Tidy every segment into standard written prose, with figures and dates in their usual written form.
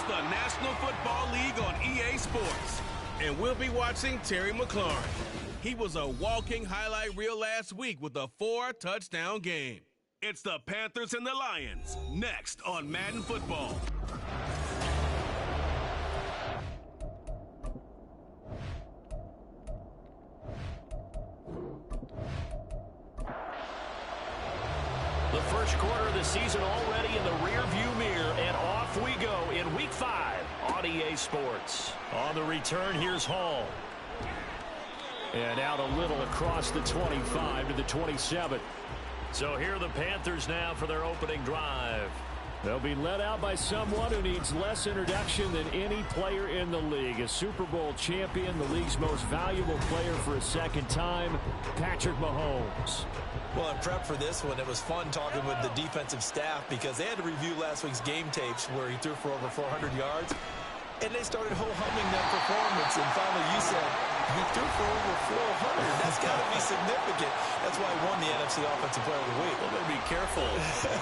the National Football League on EA Sports. And we'll be watching Terry McLaurin. He was a walking highlight reel last week with a 4-touchdown game. It's the Panthers and the Lions, next on Madden Football. The first quarter of the season already in the rearview mirror, and off we go in Week 5 on EA Sports. On the return, here's Hall. And out a little across the 25 to the 27. So here are the Panthers now for their opening drive. They'll be led out by someone who needs less introduction than any player in the league. A Super Bowl champion, the league's most valuable player for a second time, Patrick Mahomes. Well, in prep for this one, it was fun talking with the defensive staff because they had to review last week's game tapes where he threw for over 400 yards. And they started ho-humming that performance. And finally, you said, he threw for over 400. That's got to be significant. That's why he won the NFC Offensive Player of the Week. Well, they'll be careful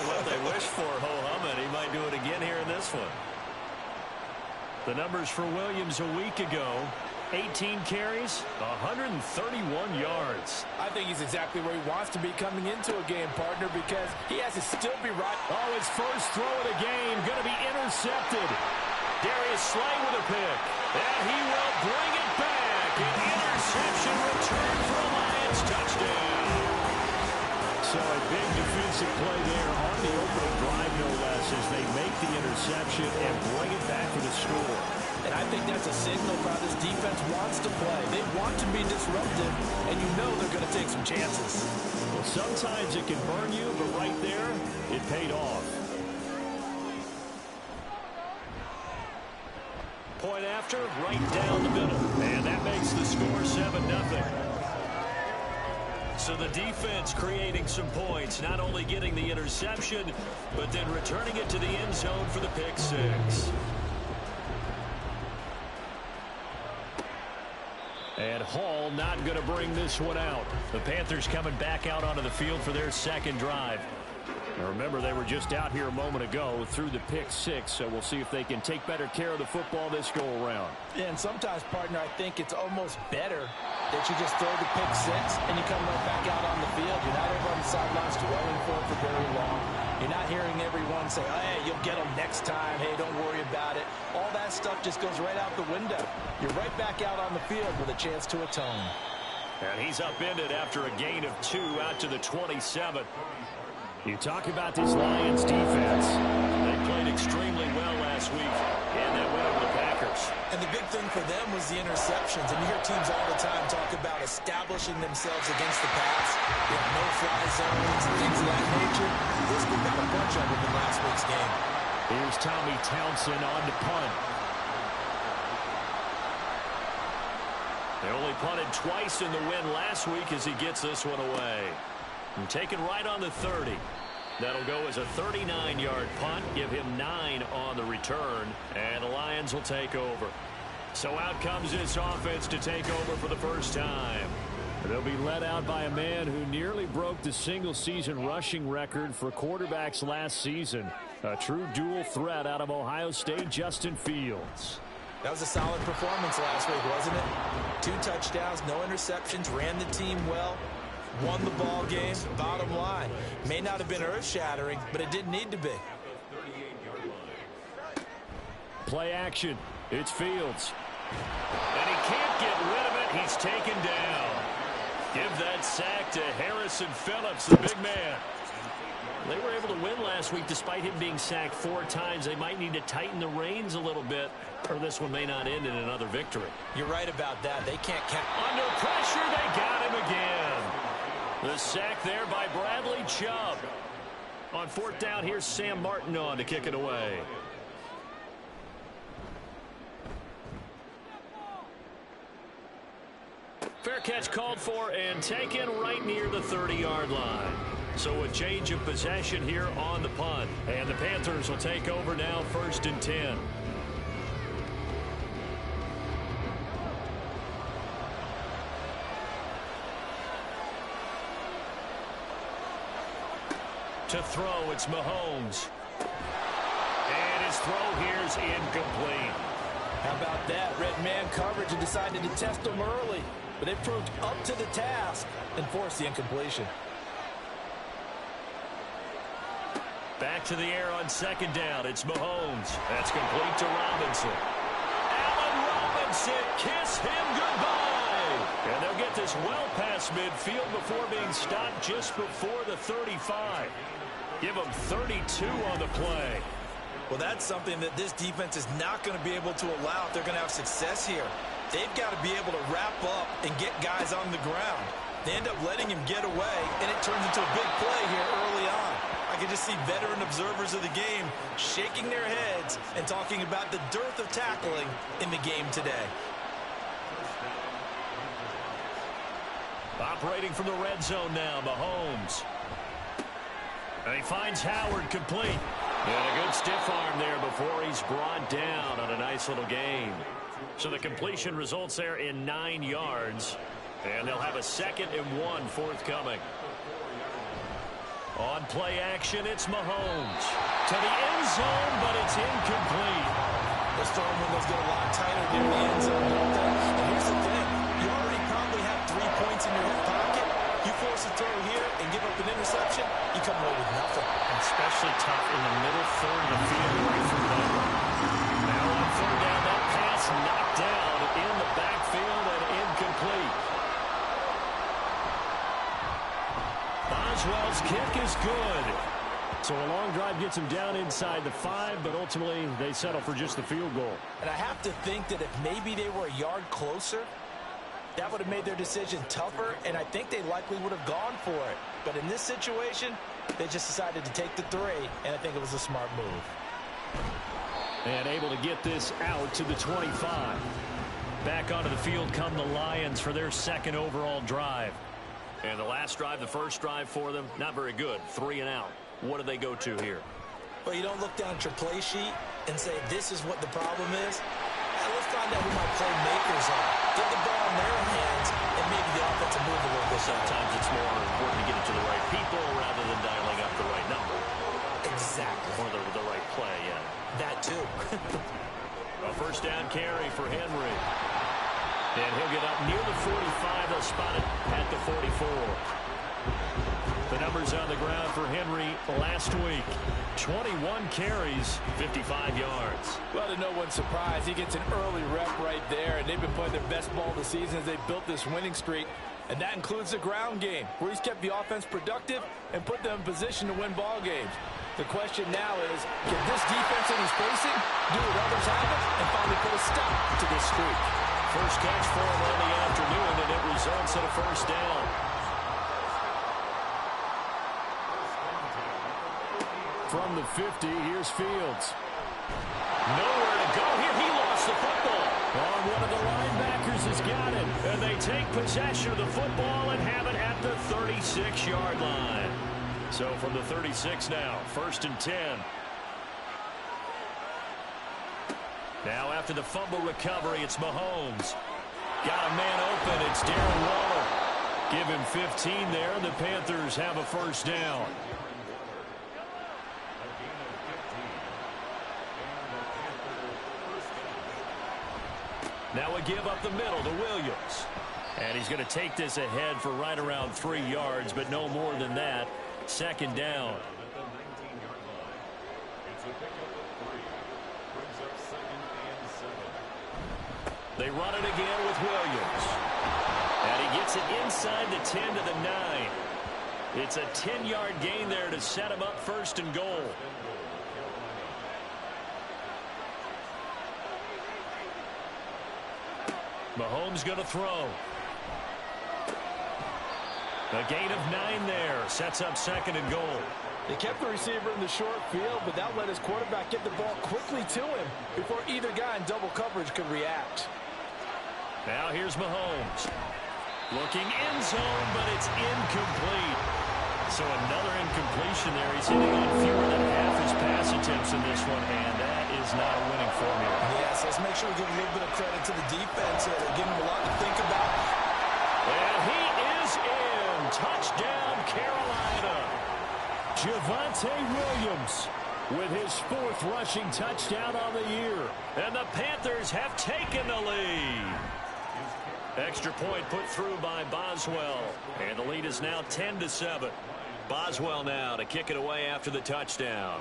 what they wish for, ho-humming. He might do it again here in this one. The numbers for Williams a week ago. 18 carries, 131 yards. I think he's exactly where he wants to be coming into a game, partner, because he has to still be right. Oh, his first throw of the game going to be intercepted. Darius Slay with a pick. And he will bring it back. An interception return for a Lions touchdown. So a big defensive play there on the opening drive, no less, as they make the interception and bring it back for the score. And I think that's a signal for how this defense wants to play. They want to be disruptive, and you know they're going to take some chances. Well, sometimes it can burn you, but right there, it paid off. Point after, right down the middle. And that makes the score 7-0. So the defense creating some points, not only getting the interception, but then returning it to the end zone for the pick six. And Hall not going to bring this one out. The Panthers coming back out onto the field for their second drive. Now remember, they were just out here a moment ago through the pick six, so we'll see if they can take better care of the football this go-around. Yeah, and sometimes, partner, I think it's almost better that you just throw the pick six and you come right back out on the field. You're not over on the sidelines dwelling for it for very long. You're not hearing everyone say, oh, hey, you'll get them next time. Hey, don't worry about it. All that stuff just goes right out the window. You're right back out on the field with a chance to atone. And he's upended after a gain of 2 out to the 27. You talk about this Lions defense. They played extremely well last week, and that went over the Packers. And the big thing for them was the interceptions. And you hear teams all the time talk about establishing themselves against the pass. You have no-fly zones and things of that nature. This one got a bunch of them in last week's game. Here's Tommy Townsend on to punt. They only punted twice in the win last week as he gets this one away. And taken right on the 30. That'll go as a 39-yard punt. Give him 9 on the return. And the Lions will take over. So out comes this offense to take over for the first time. They'll be led out by a man who nearly broke the single-season rushing record for quarterbacks last season. A true dual threat out of Ohio State, Justin Fields. That was a solid performance last week, wasn't it? 2 touchdowns, no interceptions, ran the team well. Won the ball game. Bottom line, may not have been earth-shattering, but it didn't need to be. Play action. It's Fields. And he can't get rid of it. He's taken down. Give that sack to Harrison Phillips, the big man. They were able to win last week despite him being sacked 4 times. They might need to tighten the reins a little bit, or this one may not end in another victory. You're right about that. They can't count. Under pressure, they got him again. The sack there by Bradley Chubb. On 4th down, here's Sam Martin on to kick it away. Fair catch called for and taken right near the 30-yard line. So a change of possession here on the punt. And the Panthers will take over now, 1st and 10. To throw, it's Mahomes. And his throw here's incomplete. How about that? Red man coverage and decided to test them early. But they proved up to the task and forced the incompletion. Back to the air on second down. It's Mahomes. That's complete to Robinson. Allen Robinson, kiss him goodbye. And they'll get this well past midfield before being stopped just before the 35. Give them 32 on the play. Well, that's something that this defense is not going to be able to allow if they're going to have success here. They've got to be able to wrap up and get guys on the ground. They end up letting him get away, and it turns into a big play here early on. I can just see veteran observers of the game shaking their heads and talking about the dearth of tackling in the game today. Operating from the red zone now, Mahomes. And he finds Howard complete. And a good stiff arm there before he's brought down on a nice little gain. So the completion results there in 9 yards. And they'll have a 2nd and 1 forthcoming. On play action, it's Mahomes. To the end zone, but it's incomplete. Those throwing windows get a lot tighter near the end zone, don't they? And here's the thing. You already probably have 3 points in your hip pocket. You force a throw here and give up an interception, you come away with nothing. Especially tough in the middle third of the field right from there. Now on third down, that pass knocked down in the backfield and incomplete. Boswell's kick is good. So a long drive gets him down inside the 5, but ultimately they settle for just the field goal. And I have to think that if maybe they were a yard closer, that would have made their decision tougher, and I think they likely would have gone for it. But in this situation, they just decided to take the 3, and I think it was a smart move. And able to get this out to the 25. Back onto the field come the Lions for their 2nd overall drive. And the last drive, the first drive for them, not very good. 3 and out. What do they go to here? Well, you don't look down at your play sheet and say, this is what the problem is. Let's find out who my playmakers are. Get the ball in their hands, and maybe the offense will move a little bit. Sometimes it's more important to get it to the right people rather than dialing up the right number. Exactly. Or the right play, yeah. That too. A first down carry for Henry. And he'll get up near the 45. They'll spot it at the 44. The numbers on the ground for Henry last week. 21 carries, 55 yards. Well, to no one's surprise, he gets an early rep right there, and they've been playing their best ball of the season as they built this winning streak. And that includes the ground game, where he's kept the offense productive and put them in position to win ball games. The question now is, can this defense that he's facing do what others haven't and finally put a stop to this streak? First catch for him on the afternoon, and it results in a first down. From the 50, here's Fields. Nowhere to go here. He lost the football. One of the linebackers has got it. And they take possession of the football and have it at the 36-yard line. So from the 36 now, 1st and 10. Now after the fumble recovery, it's Mahomes. Got a man open. It's Darren Waller. Give him 15 there, and the Panthers have a first down. Now a give up the middle to Williams. And he's going to take this ahead for right around 3 yards, but no more than that. 2nd down. They run it again with Williams. And he gets it inside the 10 to the 9. It's a 10-yard gain there to set him up 1st and goal. Mahomes going to throw. A gain of 9 there. Sets up 2nd and goal. They kept the receiver in the short field, but that let his quarterback get the ball quickly to him before either guy in double coverage could react. Now here's Mahomes. Looking end zone, but it's incomplete. So another incompletion there. He's hitting on fewer than half his pass attempts in this one, and that is not a winning formula. Yes, let's make sure we give a little bit of credit to the defense here. They're giving him a lot to think about. And he is in. Touchdown, Carolina. Javonte Williams with his 4th rushing touchdown on the year. And the Panthers have taken the lead. Extra point put through by Boswell. And the lead is now 10-7. Boswell now to kick it away after the touchdown.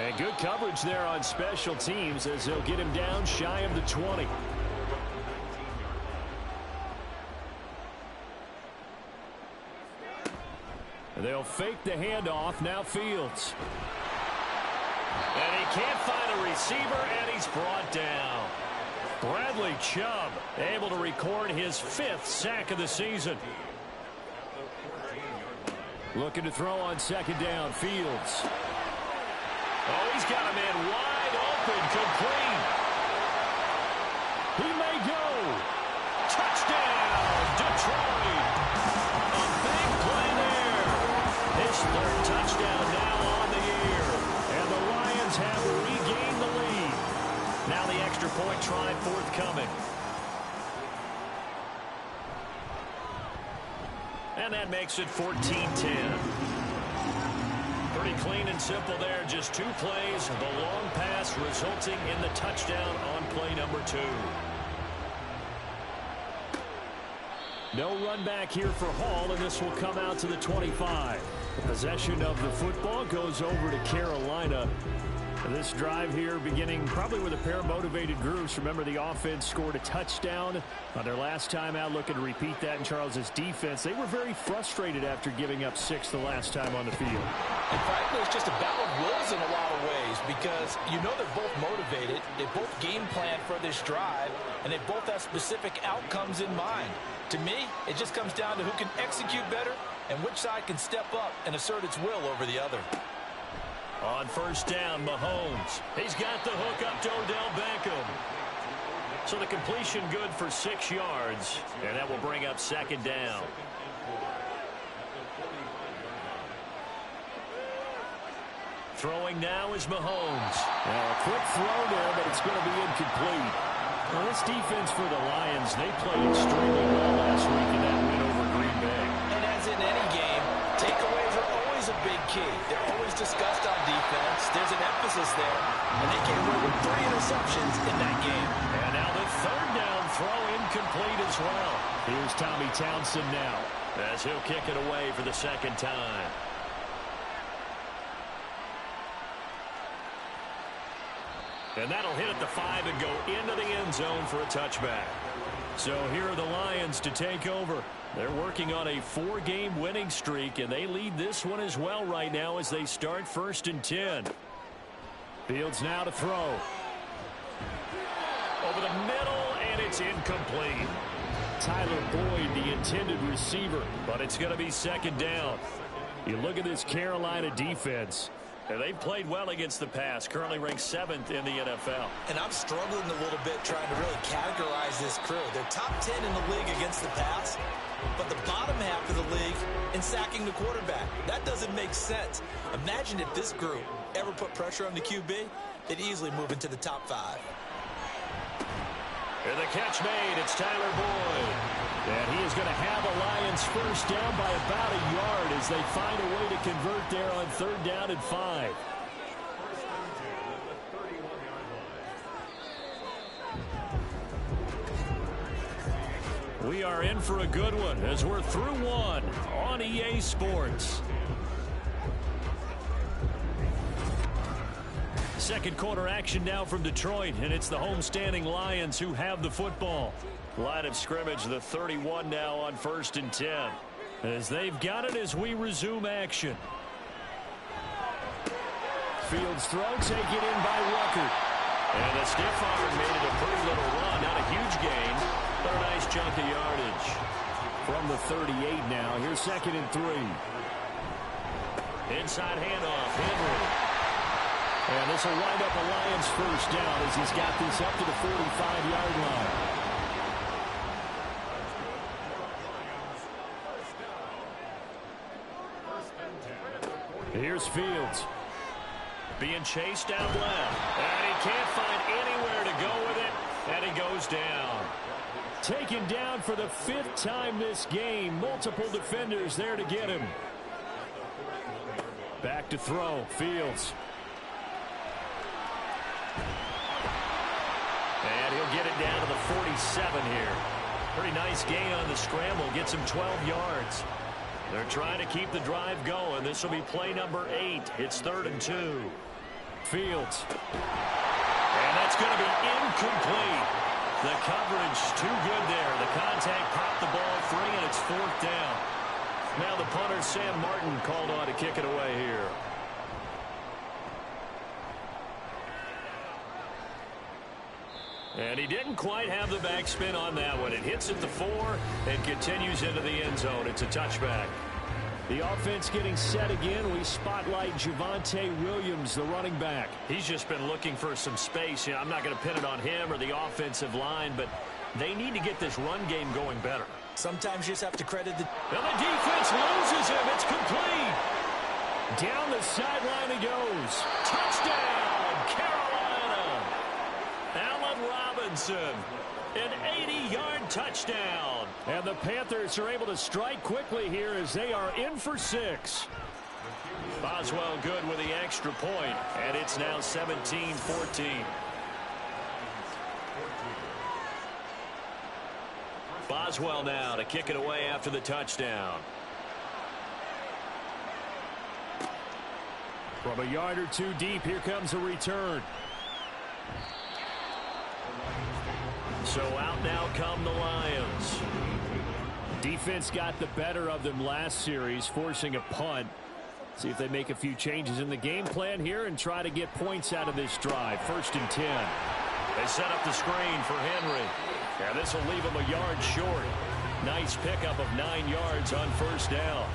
And good coverage there on special teams as they'll get him down shy of the 20. They'll fake the handoff. Now Fields. And he can't find a receiver, and he's brought down. Bradley Chubb able to record his 5th sack of the season. Looking to throw on 2nd down. Fields. Oh, he's got a man wide open, complete. He may go. Touchdown, Detroit. A big play there. His 3rd touchdown now on the year. And the Lions have regained the lead. Now the extra point try forthcoming. And that makes it 14-10. Pretty clean and simple there. Just 2 plays. The long pass resulting in the touchdown on play number 2. No run back here for Hall, and this will come out to the 25. Possession of the football goes over to Carolina. This drive here beginning probably with a pair of motivated groups. Remember, the offense scored a touchdown on their last time out, looking to repeat that in Charles's defense. They were very frustrated after giving up 6 the last time on the field. And frankly, it's just a battle of wills in a lot of ways because you know they're both motivated. They both game plan for this drive, and they both have specific outcomes in mind. To me, it just comes down to who can execute better and which side can step up and assert its will over the other. On 1st down, Mahomes. He's got the hook up to Odell Beckham. So the completion good for 6 yards, and that will bring up 2nd down. Throwing now is Mahomes. Well, a quick throw there, but it's going to be incomplete. Well, this defense for the Lions, they played extremely well last week in that win over Green Bay. And as in any game, takeaways are always a big key. They're always discussed on defense. There's an emphasis there, and they came away with 3 interceptions in that game. And now the 3rd down throw incomplete as well. Here's Tommy Townsend now as he'll kick it away for the 2nd time. And that'll hit at the 5 and go into the end zone for a touchback. So here are the Lions to take over. They're working on a 4-game winning streak, and they lead this one as well right now as they start 1st and 10. Fields now to throw. Over the middle, and it's incomplete. Tyler Boyd, the intended receiver, but it's going to be 2nd down. You look at this Carolina defense. And they've played well against the pass, currently ranked 7th in the NFL. And I'm struggling a little bit trying to really categorize this crew. They're top 10 in the league against the pass, but the bottom half of the league in sacking the quarterback. That doesn't make sense. Imagine if this group ever put pressure on the QB, they'd easily move into the top 5. And the catch made, it's Tyler Boyd. And he is going to have a Lions 1st down by about a yard as they find a way to convert there on 3rd down and 5. We are in for a good one as we're through 1 on EA Sports. 2nd quarter action now from Detroit, and it's the homestanding Lions who have the football. Line of scrimmage, the 31 now on 1st and 10. As they've got it as we resume action. Fields throw, taken in by Rucker. And the stiff arm made it a pretty little run. Not a huge gain, but a nice chunk of yardage. From the 38 now, here's 2nd and 3. Inside handoff, Henry. And this will wind up a Lions 1st down as he's got this up to the 45-yard line. Here's Fields. Being chased out left. And he can't find anywhere to go with it. And he goes down. Taken down for the 5th time this game. Multiple defenders there to get him. Back to throw. Fields. And he'll get it down to the 47 here. Pretty nice gain on the scramble. Gets him 12 yards. They're trying to keep the drive going. This will be play number 8. It's 3rd and 2. Fields. And that's going to be incomplete. The coverage too good there. The contact popped the ball free, and it's 4th down. Now the punter, Sam Martin, called on to kick it away here. And he didn't quite have the backspin on that one. It hits at the 4 and continues into the end zone. It's a touchback. The offense getting set again. We spotlight Javonte Williams, the running back. He's just been looking for some space. You know, I'm not going to pin it on him or the offensive line, but they need to get this run game going better. Sometimes you just have to credit the... And the defense loses him. It's complete. Down the sideline he goes. Touchdown, Carolina. Allen Robinson. An 80-yard touchdown. And the Panthers are able to strike quickly here as they are in for 6. Boswell good with the extra point, and it's now 17-14. Boswell now to kick it away after the touchdown. From a yard or two deep, here comes a return. So out now come the Lions. Defense got the better of them last series, forcing a punt. See if they make a few changes in the game plan here and try to get points out of this drive. 1st and 10. They set up the screen for Henry. And this will leave him a yard short. Nice pickup of 9 yards on 1st down.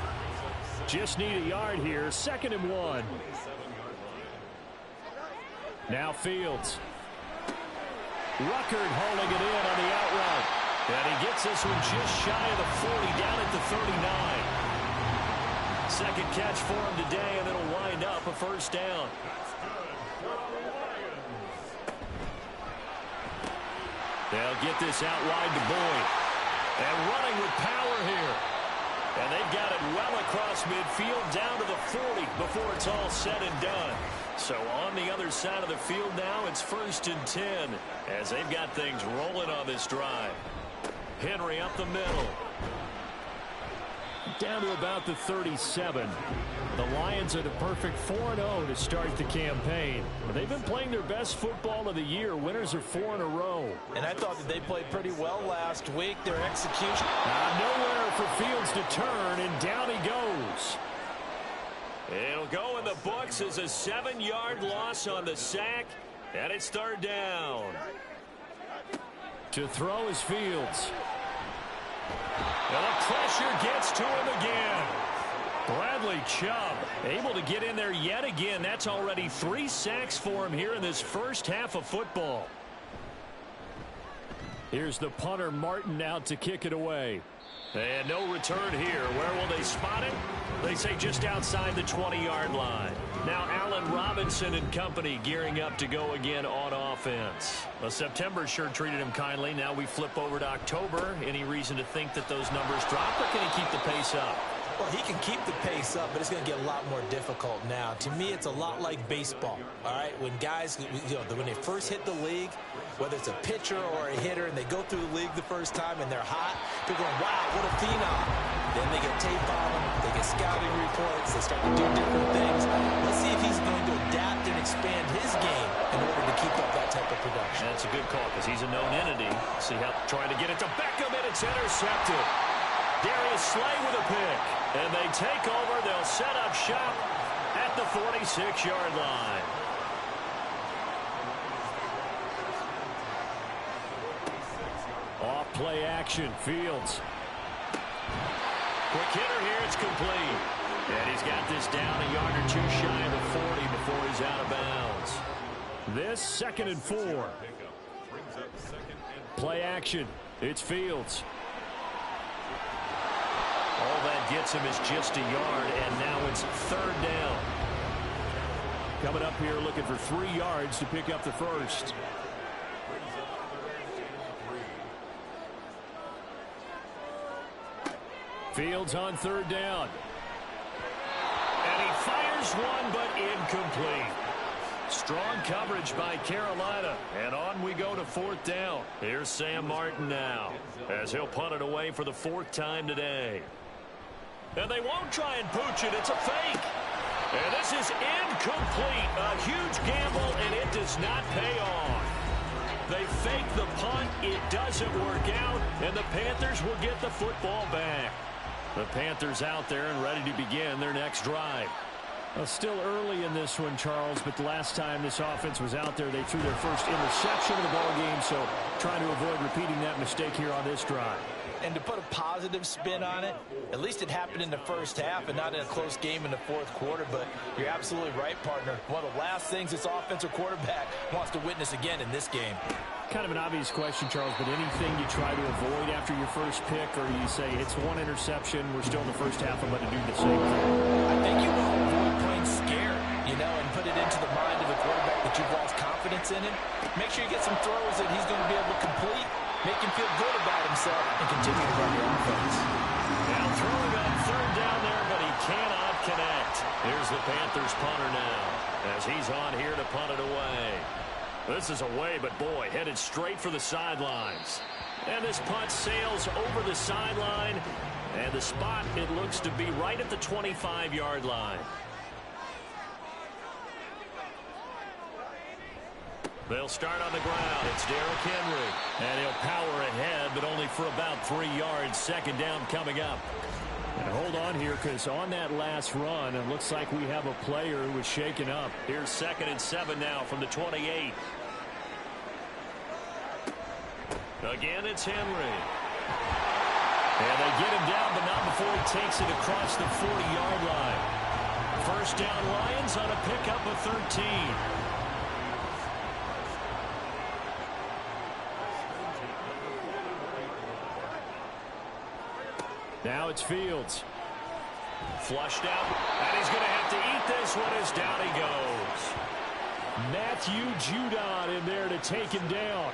Just need a yard here. 2nd and 1. Now Fields. Ruckert holding it in on the out route. And he gets this one just shy of the 40, down at the 39. Second catch for him today, and it'll wind up a 1st down. They'll get this out wide to Boyd. And running with power here. And they've got it well across midfield, down to the 40 before it's all said and done. So on the other side of the field now, it's 1st and 10 as they've got things rolling on this drive. Henry up the middle. Down to about the 37. The Lions are the perfect 4-0 to start the campaign. They've been playing their best football of the year. Winners are 4 in a row. And I thought that they played pretty well last week. Their execution. Nowhere for Fields to turn, and down he goes. It'll go in the books as a 7-yard loss on the sack, and it's 3rd down. To throw is Fields. And the pressure gets to him again. Bradley Chubb able to get in there yet again. That's already 3 sacks for him here in this first half of football. Here's the punter Martin out to kick it away. And no return here. Where will they spot it? They say just outside the 20-yard line. Now Allen Robinson and company gearing up to go again on offense. Well, September sure treated him kindly. Now we flip over to October. Any reason to think that those numbers drop, or can he keep the pace up? Well, he can keep the pace up, but it's going to get a lot more difficult now. To me, it's a lot like baseball, all right? When guys, when they first hit the league, whether it's a pitcher or a hitter, and they go through the league the first time and they're hot, they're going, wow, what a phenom. Then they get tape on them, they get scouting reports, they start to do different things. Let's see if he's going to adapt and expand his game in order to keep up that type of production. That's a good call because he's a known entity. See how trying to get it to Beckham, and it's intercepted. Darius Slay with a pick. And they take over. They'll set up shop at the 46-yard line. Off play action. Fields. Quick hitter here. It's complete. And he's got this down a yard or two shy of the 40 before he's out of bounds. This 2nd and 4. Play action. It's Fields. All that gets him is just a yard, and now it's 3rd down. Coming up here looking for 3 yards to pick up the first. Fields on third down. And he fires one, but incomplete. Strong coverage by Carolina. And on we go to fourth down. Here's Sam Martin now, as he'll punt it away for the 4th time today. And they won't try and pooch it. It's a fake. And this is incomplete. A huge gamble, and it does not pay off. They fake the punt. It doesn't work out, and the Panthers will get the football back. The Panthers out there and ready to begin their next drive. Well, still early in this one, Charles, but the last time this offense was out there, they threw their first interception of the ball game, so trying to avoid repeating that mistake here on this drive. And to put a positive spin on it, at least it happened in the first half and not in a close game in the 4th quarter. But you're absolutely right, partner. One of the last things this offensive quarterback wants to witness again in this game. Kind of an obvious question, Charles, but anything you try to avoid after your first pick, or you say it's one interception, we're still in the first half, I'm going to do the same thing? I think you want to avoid playing scared, and put it into the mind of the quarterback that you've lost confidence in him. Make sure you get some throws that he's going to be able to complete, make him feel good about himself, and continue to run your offense. Now throwing on third down there, but he cannot connect. Here's the Panthers punter now, as he's on here to punt it away. This is away, but boy, headed straight for the sidelines. And this punt sails over the sideline, and the spot, it looks to be right at the 25-yard line. They'll start on the ground. It's Derrick Henry. And he'll power ahead, but only for about 3 yards. Second down coming up. And hold on here, because on that last run, it looks like we have a player who was shaken up. Here's 2nd and 7 now from the 28. Again, it's Henry. And they get him down, but not before he takes it across the 40-yard line. First down, Lions on a pickup of 13. Now it's Fields. Flushed out, and he's going to have to eat this one as down he goes. Matthew Judon in there to take him down.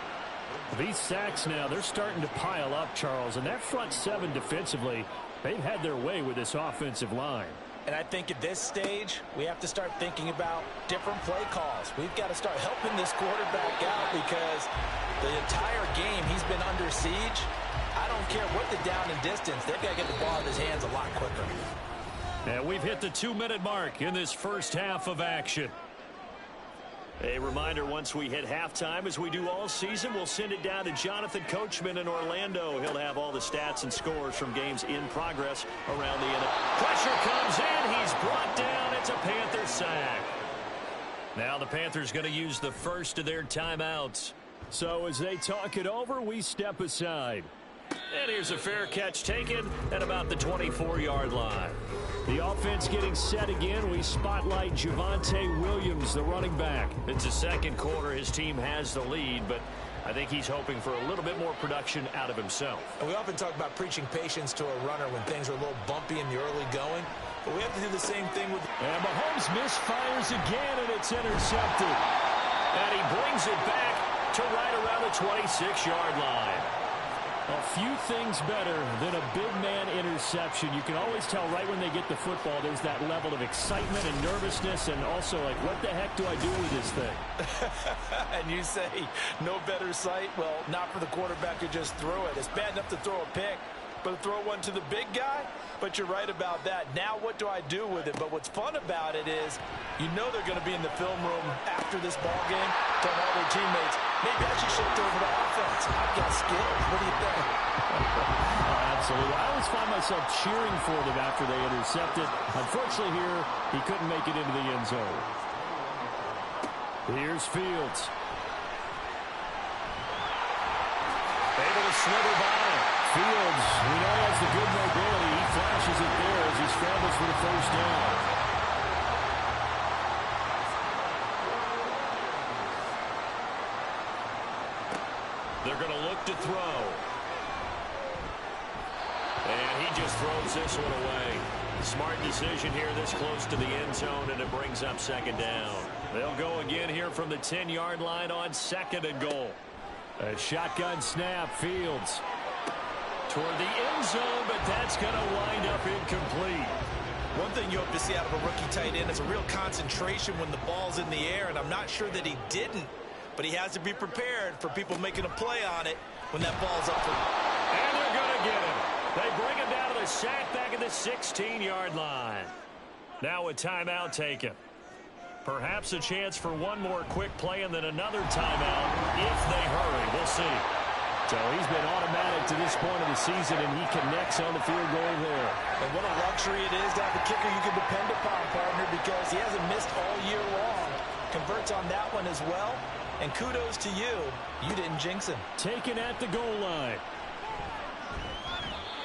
These sacks now, they're starting to pile up, Charles, and that front 7 defensively, they've had their way with this offensive line. And I think at this stage, we have to start thinking about different play calls. We've got to start helping this quarterback out because the entire game he's been under siege. I don't care what the down and distance. They've got to get the ball in his hands a lot quicker. And we've hit the 2-minute mark in this first half of action. A reminder, once we hit halftime, as we do all season, we'll send it down to Jonathan Coachman in Orlando. He'll have all the stats and scores from games in progress around the NFL. Pressure comes in. He's brought down. It's a Panther sack. Now the Panthers going to use the first of their timeouts. So as they talk it over, we step aside. And here's a fair catch taken at about the 24-yard line. The offense getting set again. We spotlight Javonte Williams, the running back. It's the second quarter. His team has the lead, but I think he's hoping for a little bit more production out of himself. And we often talk about preaching patience to a runner when things are a little bumpy in the early going, but we have to do the same thing with... And Mahomes misfires again, and it's intercepted. And he brings it back to right around the 26-yard line. A few things better than a big man interception. You can always tell right when they get the football, there's that level of excitement and nervousness, and also like, what the heck do I do with this thing? And you say, no better sight? Well, not for the quarterback to just throw it. It's bad enough to throw a pick, but to throw one to the big guy? But you're right about that. Now what do I do with it? But what's fun about it is you know they're going to be in the film room after this ball game telling all their teammates, maybe I should shift over to offense. I've got skills. What do you think? Absolutely. I always find myself cheering for them after they intercepted. Unfortunately here, he couldn't make it into the end zone. Here's Fields. Able to slither by. Fields, we know he has the good mobility. He flashes it there as he scrambles for the first down. They're going to look to throw. And he just throws this one away. Smart decision here this close to the end zone, and it brings up second down. They'll go again here from the 10-yard line on second and goal. A shotgun snap, Fields. Toward the end zone, but that's going to wind up incomplete. One thing you hope to see out of a rookie tight end is a real concentration when the ball's in the air, and I'm not sure that he didn't, but he has to be prepared for people making a play on it when that ball's up. And they're going to get him. They bring him down to the sack back at the 16-yard line. Now a timeout taken. Perhaps a chance for one more quick play and then another timeout if they hurry. We'll see. So he's been automatic to this point of the season, and he connects on the field goal there. And what a luxury it is to have a kicker you can depend upon, partner, because he hasn't missed all year long. Converts on that one as well. And kudos to you. You didn't jinx him. Taken at the goal line.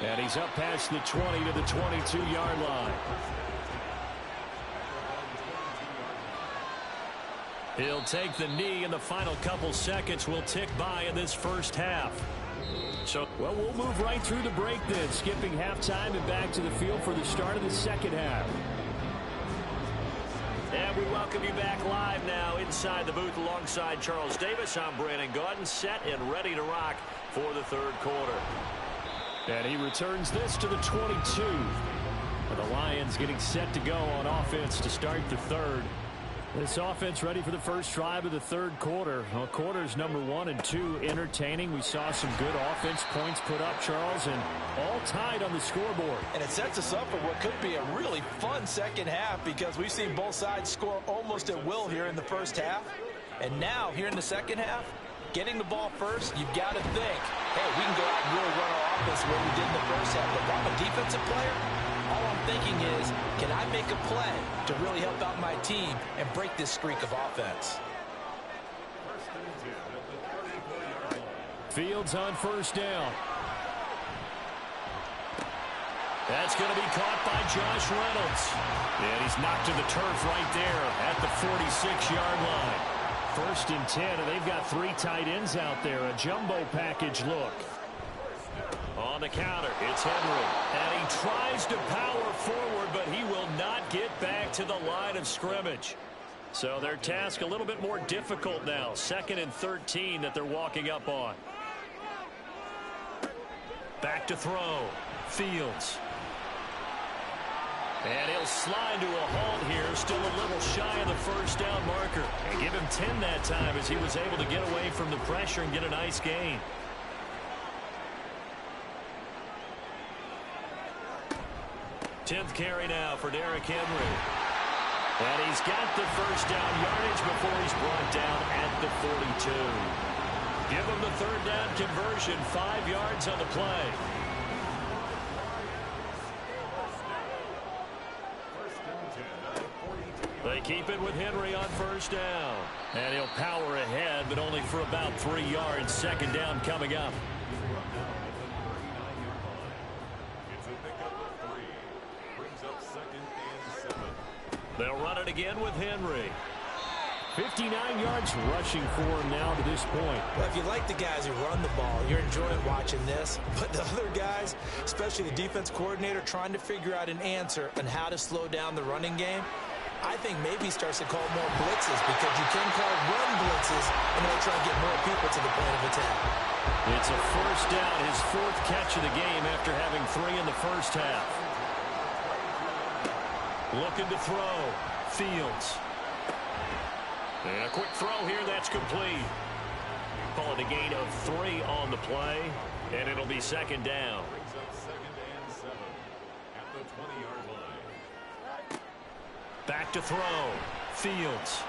And he's up past the 20 to the 22-yard line. He'll take the knee, and the final couple seconds will tick by in this first half. So, well, we'll move right through the break then, skipping halftime and back to the field for the start of the second half. And we welcome you back live now inside the booth alongside Charles Davis. I'm Brandon Gaudin, set and ready to rock for the third quarter. And he returns this to the 22. And the Lions getting set to go on offense to start the third. This offense ready for the first drive of the third quarter. Well, quarters number 1 and 2 entertaining. We saw some good offense points put up, Charles, and all tied on the scoreboard. And it sets us up for what could be a really fun second half because we've seen both sides score almost at will here in the first half. And now, here in the second half, getting the ball first, you've got to think, hey, we can go out and really run our offense the way we did in the first half. But if I'm a defensive player, all I'm thinking is, can I make a play to really help out my team and break this streak of offense? Fields on first down. That's going to be caught by Josh Reynolds. And he's knocked to the turf right there at the 46-yard line. First and 10, and they've got 3 tight ends out there. A jumbo package look. On the counter, it's Henry. And he tries to power forward, but he will not get back to the line of scrimmage. So their task a little bit more difficult now. 2nd and 13 that they're walking up on. Back to throw. Fields. And he'll slide to a halt here, still a little shy of the first down marker. And give him 10 that time as he was able to get away from the pressure and get a nice gain. Tenth carry now for Derrick Henry. And he's got the first down yardage before he's brought down at the 42. Give him the third down conversion, 5 yards on the play. They keep it with Henry on first down. And he'll power ahead, but only for about 3 yards. Second down coming up. They'll run it again with Henry. 59 yards rushing for him now to this point. Well, if you like the guys who run the ball, you're enjoying watching this. But the other guys, especially the defense coordinator, trying to figure out an answer on how to slow down the running game, I think maybe starts to call more blitzes because you can call run blitzes and they'll try to get more people to the point of attack. It's a first down, his 4th catch of the game after having 3 in the first half. Looking to throw. Fields. And a quick throw here, that's complete. Call it a gain of 3 on the play, and it'll be second down. Back to throw. Fields.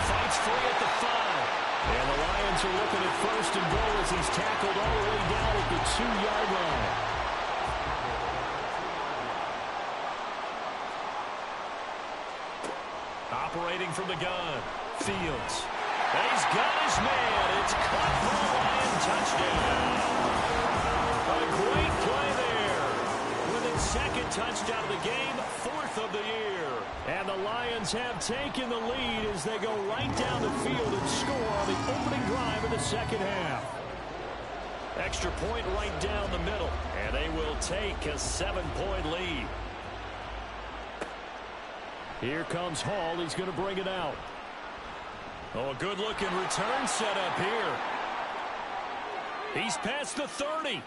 Fights free at the 5. And the Lions are looking at first and goal as he's tackled all the way down at the 2-yard line. Operating from the gun. Fields. And he's got his man. It's caught for a Lion touchdown. A great play there. With his 2nd touchdown of the game, 4th of the year. And the Lions have taken the lead as they go right down the field and score on the opening drive of the second half. Extra point right down the middle. And they will take a 7-point lead. Here comes Hall. He's going to bring it out. Oh, a good-looking return set up here. He's past the 30.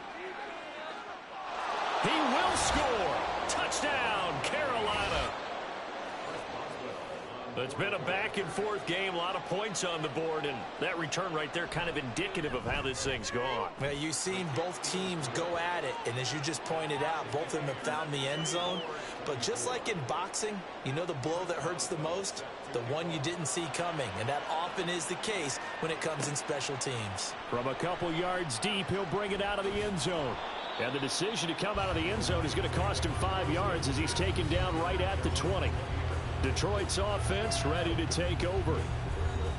He will score. Touchdown, Carolina. It's been a back-and-forth game, a lot of points on the board, and that return right there kind of indicative of how this thing's gone. Well, you've seen both teams go at it, and as you just pointed out, both of them have found the end zone. But just like in boxing, you know the blow that hurts the most? The one you didn't see coming, and that often is the case when it comes in special teams. From a couple yards deep, he'll bring it out of the end zone. And the decision to come out of the end zone is going to cost him 5 yards as he's taken down right at the 20. Detroit's offense ready to take over.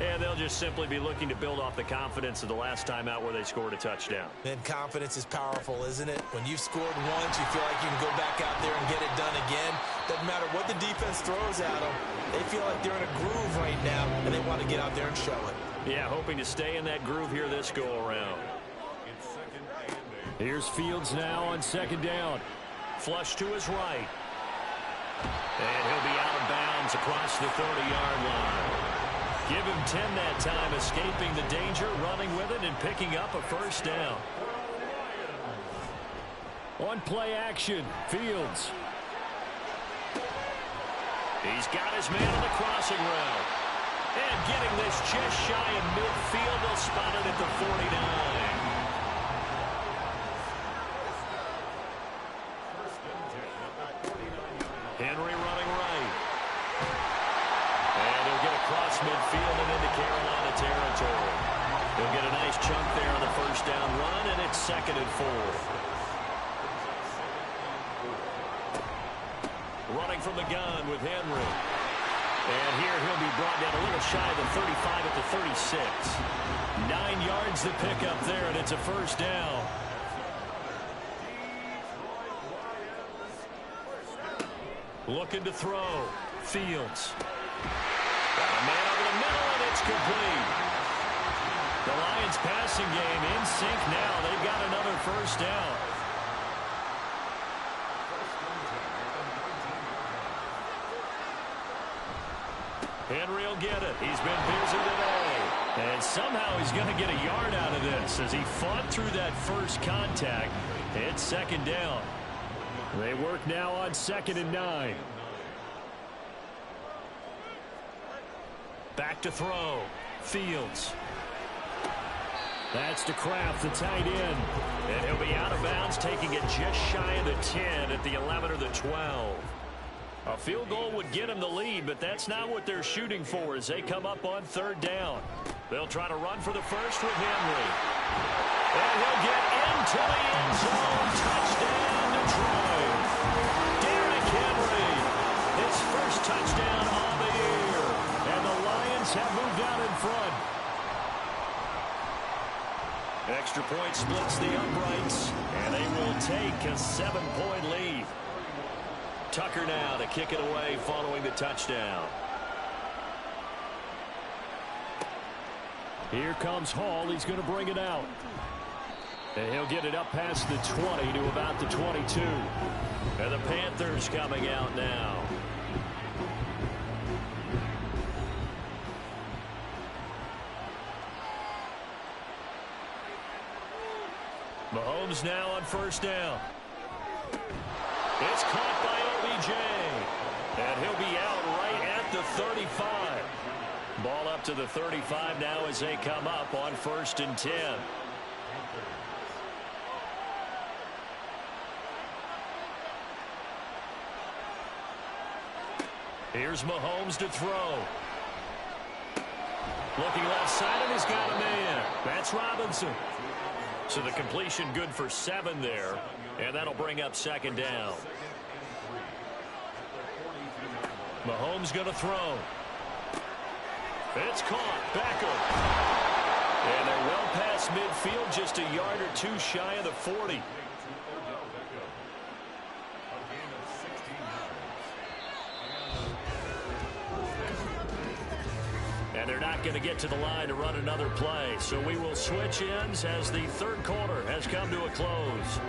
And they'll just simply be looking to build off the confidence of the last time out where they scored a touchdown. And confidence is powerful, isn't it? When you've scored once, you feel like you can go back out there and get it done again. Doesn't matter what the defense throws at them. They feel like they're in a groove right now, and they want to get out there and show it. Yeah, hoping to stay in that groove here this go-around. Here's Fields now on second down. Flush to his right. And he'll be out of bounds across the 30-yard line. Give him 10 that time, escaping the danger, running with it, and picking up a first down. On play action, Fields. He's got his man on the crossing route. And getting this just shy of midfield, they'll spot it at the 49. Henry running right. And he'll get across midfield and into Carolina territory. He'll get a nice chunk there on the first down run, and it's 2nd and 4. Running from the gun with Henry. And here he'll be brought down a little shy of the 35 at the 36. 9 yards to pick up there, and it's a first down. Looking to throw. Fields. Got a man over the middle, and it's complete. The Lions passing game in sync now. They've got another first down. Henry will get it. He's been busy today. And somehow he's going to get a yard out of this as he fought through that first contact. It's 2nd down. They work now on 2nd and 9. Back to throw. Fields. That's to Kraft, the tight end. And he'll be out of bounds, taking it just shy of the 10 at the 11 or the 12. A field goal would get him the lead, but that's not what they're shooting for as they come up on 3rd down. They'll try to run for the first with Henry. And he'll get into the end zone. Touchdown, Detroit. Derrick Henry, his first touchdown on the year. And the Lions have moved out in front. Extra point splits the uprights, and they will take a 7-point lead. Tucker now to kick it away following the touchdown. Here comes Hall. He's going to bring it out. And he'll get it up past the 20 to about the 22. And the Panthers coming out now. Mahomes now on first down. It's caught by OBJ. And he'll be out right at the 35. Ball up to the 35 now as they come up on 1st and 10. Here's Mahomes to throw. Looking left side, and he's got a man. That's Robinson. So the completion good for 7 there. And that'll bring up 2nd down. Mahomes going to throw. It's caught. Beckham. And they're well past midfield, just a yard or 2 shy of the 40. And they're not going to get to the line to run another play. So we will switch ends as the 3rd quarter has come to a close.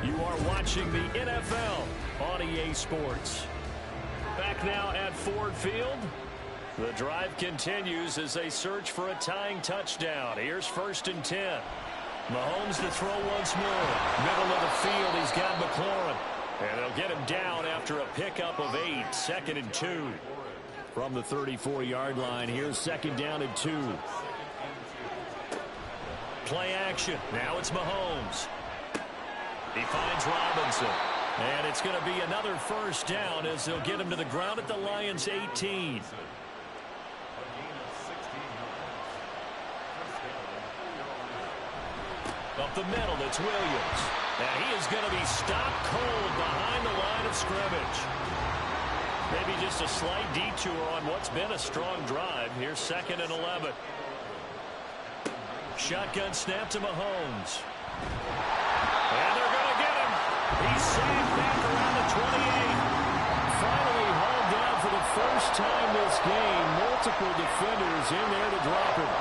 You are watching the NFL on EA Sports. Back now at Ford Field. The drive continues as they search for a tying touchdown. Here's 1st and 10. Mahomes to throw once more. Middle of the field, he's got McLaurin. And they'll get him down after a pickup of 8. 2nd and 2. From the 34-yard line, here's 2nd down and 2. Play action. Now it's Mahomes. He finds Robinson. And it's going to be another 1st down as they'll get him to the ground at the Lions' 18. Up the middle, it's Williams. And he is going to be stopped cold behind the line of scrimmage. Maybe just a slight detour on what's been a strong drive. Here's 2nd and 11. Shotgun snap to Mahomes. And they're going to get him. He's saved back around the 28. Finally hauled down for the first time this game. Multiple defenders in there to drop him.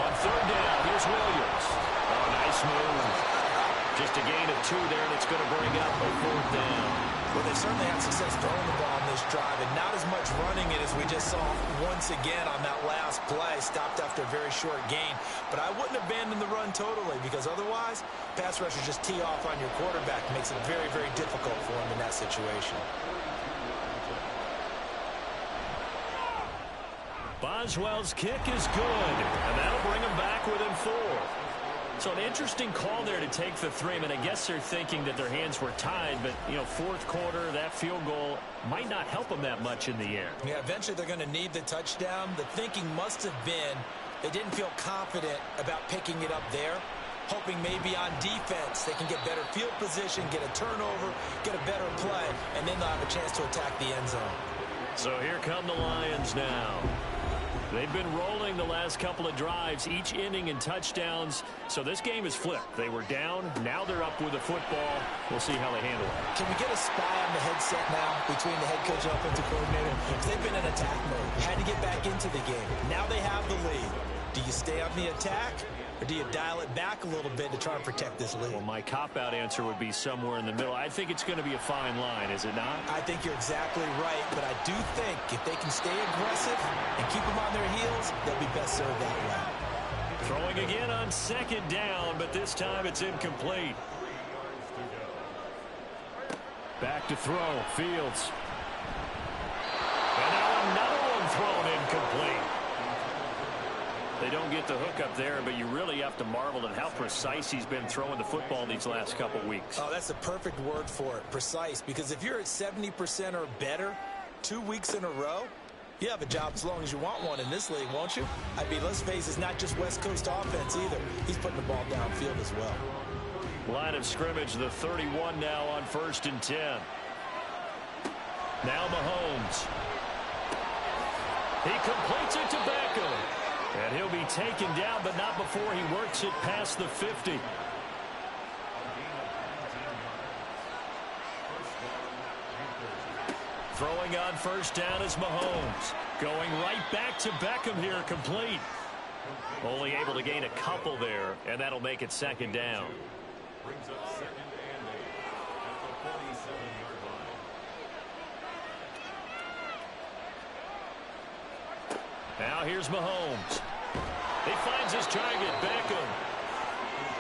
On 3rd down, here's Williams. Oh, nice move. Just a gain of 2 there, and it's going to bring up a 4th down. Well, they certainly had success throwing the ball on this drive, and not as much running it as we just saw once again on that last play. Stopped after a very short gain. But I wouldn't abandon the run totally, because otherwise, pass rushers just tee off on your quarterback. It makes it very, very difficult for him in that situation. Boswell's kick is good, and that'll bring him back within 4. So an interesting call there to take the 3. I mean, I guess they're thinking that their hands were tied, but, 4th quarter, that field goal might not help them that much in the air. Yeah, eventually they're going to need the touchdown. The thinking must have been they didn't feel confident about picking it up there, hoping maybe on defense they can get better field position, get a turnover, get a better play, and then they'll have a chance to attack the end zone. So here come the Lions now. They've been rolling the last couple of drives, each inning in touchdowns. So this game is flipped. They were down. Now they're up with the football. We'll see how they handle it. Can we get a spy on the headset now between the head coach and offensive coordinator? Because they've been in attack mode. Had to get back into the game. Now they have the lead. Do you stay on the attack, or do you dial it back a little bit to try and protect this lead? Well, my cop-out answer would be somewhere in the middle. I think it's going to be a fine line, is it not? I think you're exactly right, but I do think if they can stay aggressive and keep them on their heels, they'll be best served that way. Throwing again on 2nd down, but this time it's incomplete. Back to throw, Fields. And now another one thrown incomplete. They don't get the hook up there, but you really have to marvel at how precise he's been throwing the football these last couple weeks. Oh, that's the perfect word for it, precise, because if you're at 70% or better 2 weeks in a row, you have a job as long as you want one in this league, won't you? I mean, let's face it, it's not just West Coast offense either. He's putting the ball downfield as well. Line of scrimmage, the 31 now on 1st and 10. Now Mahomes. He completes it to Beckham. And he'll be taken down, but not before he works it past the 50. Throwing on 1st down is Mahomes. Going right back to Beckham here, complete. Only able to gain a couple there, and that'll make it 2nd down. Brings up 2nd and 8 at the 47-yard line. Now here's Mahomes. He finds his target, Beckham.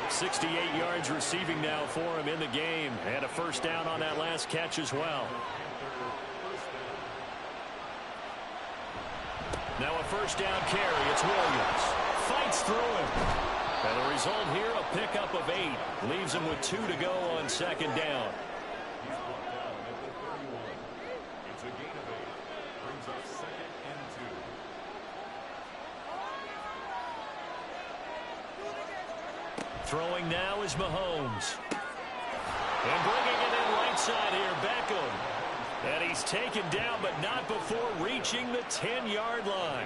68 yards receiving now for him in the game, and a 1st down on that last catch as well. Now a 1st down carry. It's Williams. Fights through him. And the result here, a pickup of 8. Leaves him with 2 to go on 2nd down. It's a gain of 8. Brings up 2nd and 2. Throwing now is Mahomes. And bringing it in right side here, Beckham. And he's taken down, but not before reaching the 10-yard line.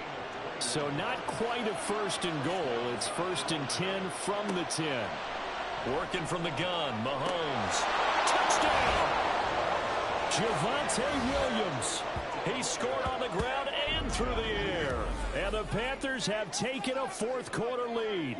So not quite a 1st and goal. It's 1st and 10 from the 10. Working from the gun, Mahomes. Touchdown! Javonte Williams. He scored on the ground and through the air. And the Panthers have taken a 4th quarter lead.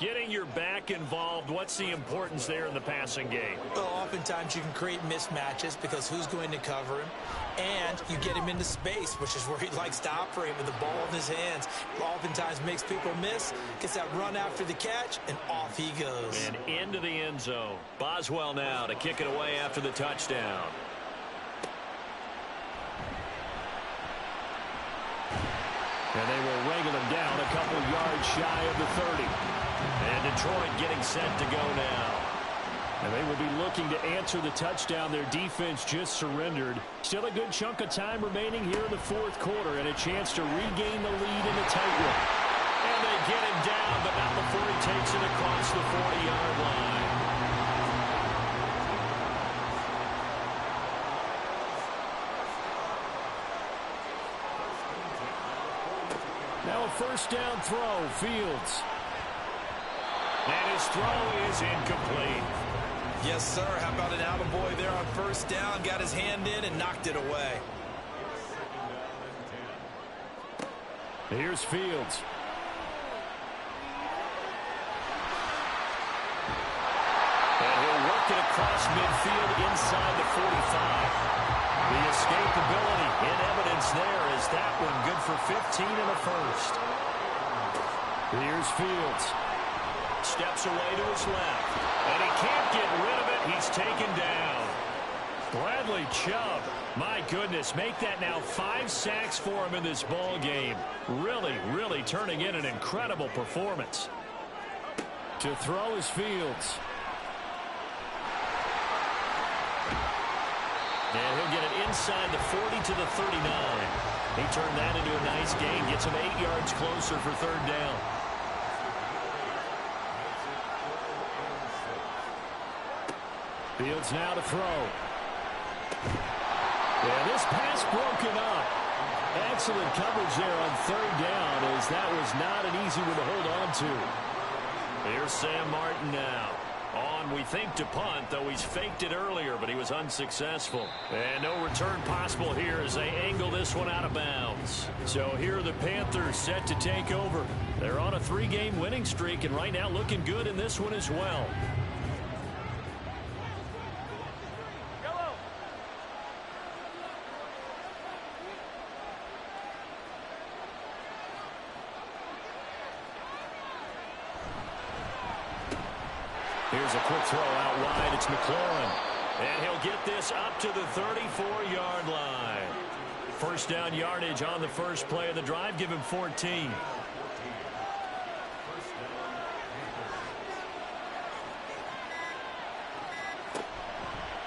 Getting your back involved, what's the importance there in the passing game? Well, oftentimes you can create mismatches because who's going to cover him? And you get him into space, which is where he likes to operate with the ball in his hands. Oftentimes makes people miss, gets that run after the catch, and off he goes. And into the end zone. Boswell now to kick it away after the touchdown. And they will wrangle him down a couple yards shy of the 30. And Detroit getting set to go now. And they will be looking to answer the touchdown their defense just surrendered. Still a good chunk of time remaining here in the fourth quarter and a chance to regain the lead in the tightrope. And they get him down, but not before he takes it across the 40-yard line. Now a first down throw, Fields. And his throw is incomplete. Yes, sir. How about an attaboy there on first down? Got his hand in and knocked it away. Here's Fields. And he'll work it across midfield inside the 45. The escapability in evidence there as that one good for 15 in the first. Here's Fields. Steps away to his left. And he can't get rid of it. He's taken down. Bradley Chubb, my goodness, make that now 5 sacks for him in this ball game. Really turning in an incredible performance. To throw is Fields. And he'll get it inside the 40 to the 39. He turned that into a nice gain. Gets him 8 yards closer for third down. Fields now to throw. And this pass broken up. Excellent coverage there on third down as that was not an easy one to hold on to. Here's Sam Martin now. On, we think, to punt, though he's faked it earlier, but he was unsuccessful. And no return possible here as they angle this one out of bounds. So here are the Panthers set to take over. They're on a 3-game winning streak, and right now looking good in this one as well. Here's a quick throw out wide. It's McLaurin. And he'll get this up to the 34-yard line. First down yardage on the first play of the drive. Give him 14.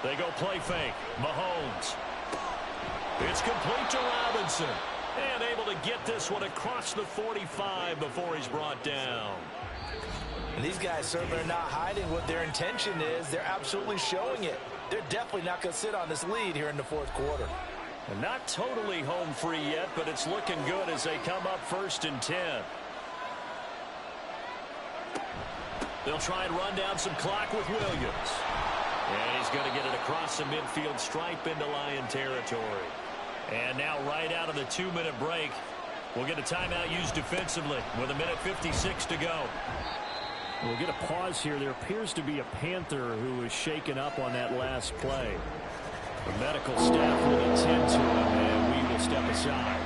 They go play fake. Mahomes. It's complete to Robinson. And able to get this one across the 45 before he's brought down. And these guys certainly are not hiding what their intention is. They're absolutely showing it. They're definitely not going to sit on this lead here in the fourth quarter. And not totally home free yet, but it's looking good as they come up 1st and 10. They'll try and run down some clock with Williams. And he's going to get it across the midfield stripe into Lion territory. And now right out of the 2-minute break, we'll get a timeout used defensively with 1:56 to go. We'll get a pause here. There appears to be a Panther who was shaken up on that last play. The medical staff will attend to him, and we will step aside.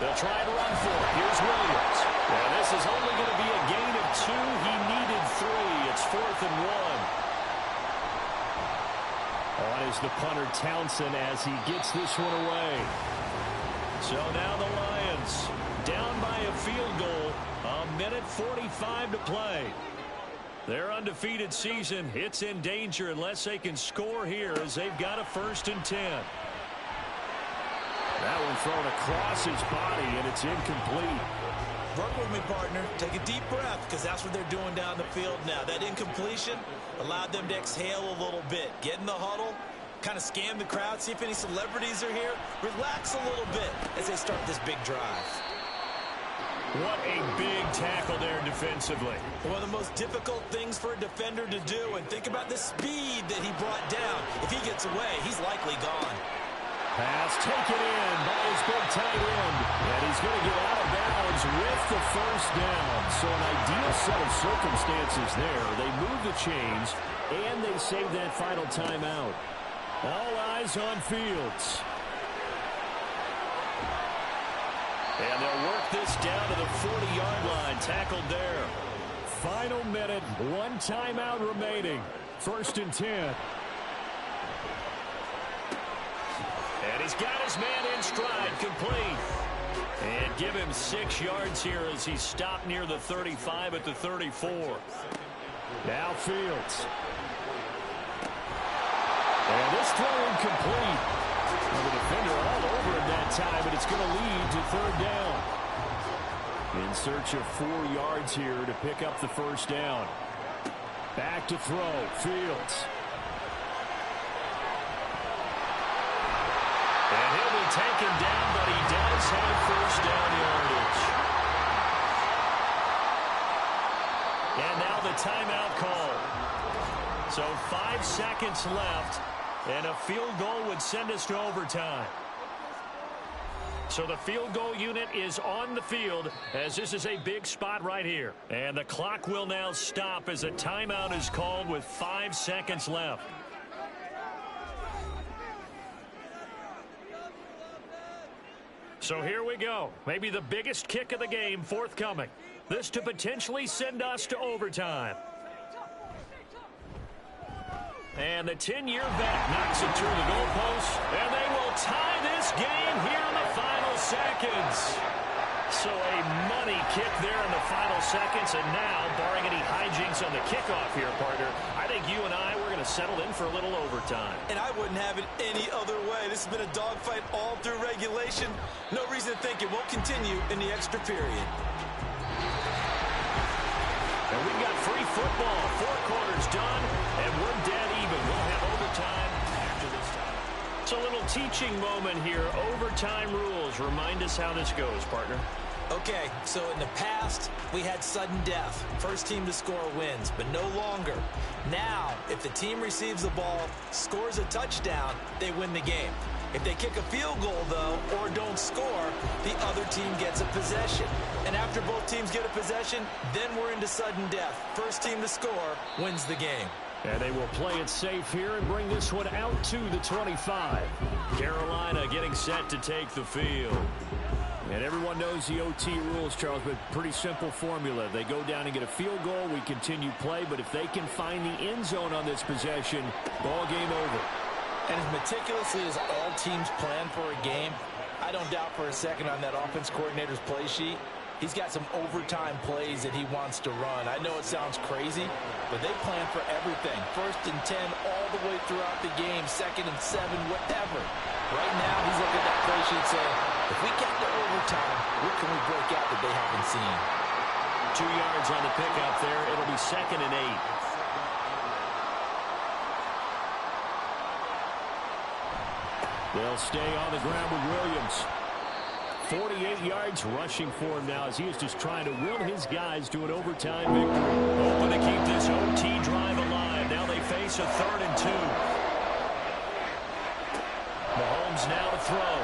They'll try to run for it. Here's Williams. And this is only going to be a gain of 2. He needed 3. It's 4th and 1. On is the punter Townsend as he gets this one away. So now the Lions down by a field goal. 1:45 to play. Their undefeated season, it's in danger unless they can score here as they've got a 1st and 10. That one thrown across his body, and it's incomplete. Work with me, partner. Take a deep breath because that's what they're doing down the field now. That incompletion allowed them to exhale a little bit. Get in the huddle, kind of scan the crowd, see if any celebrities are here. Relax a little bit as they start this big drive. What a big tackle there defensively. One of the most difficult things for a defender to do, and think about the speed that he brought down. If he gets away, he's likely gone. Pass taken in by his big tight end, and he's going to get out of bounds Lions with the first down. So an ideal set of circumstances there. They move the chains, and they save that final timeout. All eyes on Fields. And they'll work this down to the 40-yard line. Tackled there. Final minute, one timeout remaining. 1st and 10. And he's got his man in stride, complete. And give him 6 yards here as he stopped near the 35 at the 34. Now Fields. And this throw incomplete. Well, the defender all over him that time, but it's going to lead to 3rd down. In search of 4 yards here to pick up the first down. Back to throw. Fields. And he'll be taken down, but he does have first down yardage. And now the timeout call. So 5 seconds left, and a field goal would send us to overtime. So the field goal unit is on the field as this is a big spot right here. And the clock will now stop as a timeout is called with 5 seconds left. So here we go. Maybe the biggest kick of the game forthcoming. This to potentially send us to overtime. And the 10-year vet knocks it through the goalpost. And they will tie this game here in the final seconds. So a money kick there in the final seconds. And now, barring any hijinks on the kickoff here, partner, I think you and I, we're going to settle in for a little overtime. And I wouldn't have it any other way. This has been a dogfight all through regulation. No reason to think it won't continue in the extra period. And we've got free football. 4 quarters done, and we're dead even. We'll have overtime after this time. So a little teaching moment here. Overtime rules. Remind us how this goes, partner. Okay, so in the past, we had sudden death. First team to score wins, but no longer. Now, if the team receives the ball, scores a touchdown, they win the game. If they kick a field goal, though, or don't score, the other team gets a possession. And after both teams get a possession, then we're into sudden death. First team to score wins the game. And they will play it safe here and bring this one out to the 25. Carolina getting set to take the field. And everyone knows the OT rules, Charles, but pretty simple formula. They go down and get a field goal, we continue play, but if they can find the end zone on this possession, ball game over. And as meticulously as all teams plan for a game, I don't doubt for a second on that offense coordinator's play sheet, he's got some overtime plays that he wants to run. I know it sounds crazy, but they plan for everything. 1st and 10 all the way throughout the game, 2nd and 7, whatever. Right now, he's looking at that play sheet saying, if we get to overtime, what can we break out that they haven't seen? 2 yards on the pickup there. It'll be 2nd and 8. They'll stay on the ground with Williams. 48 yards rushing for him now as he is just trying to will his guys to an overtime victory. Hoping to keep this OT drive alive. Now they face a 3rd and 2. Mahomes now to throw.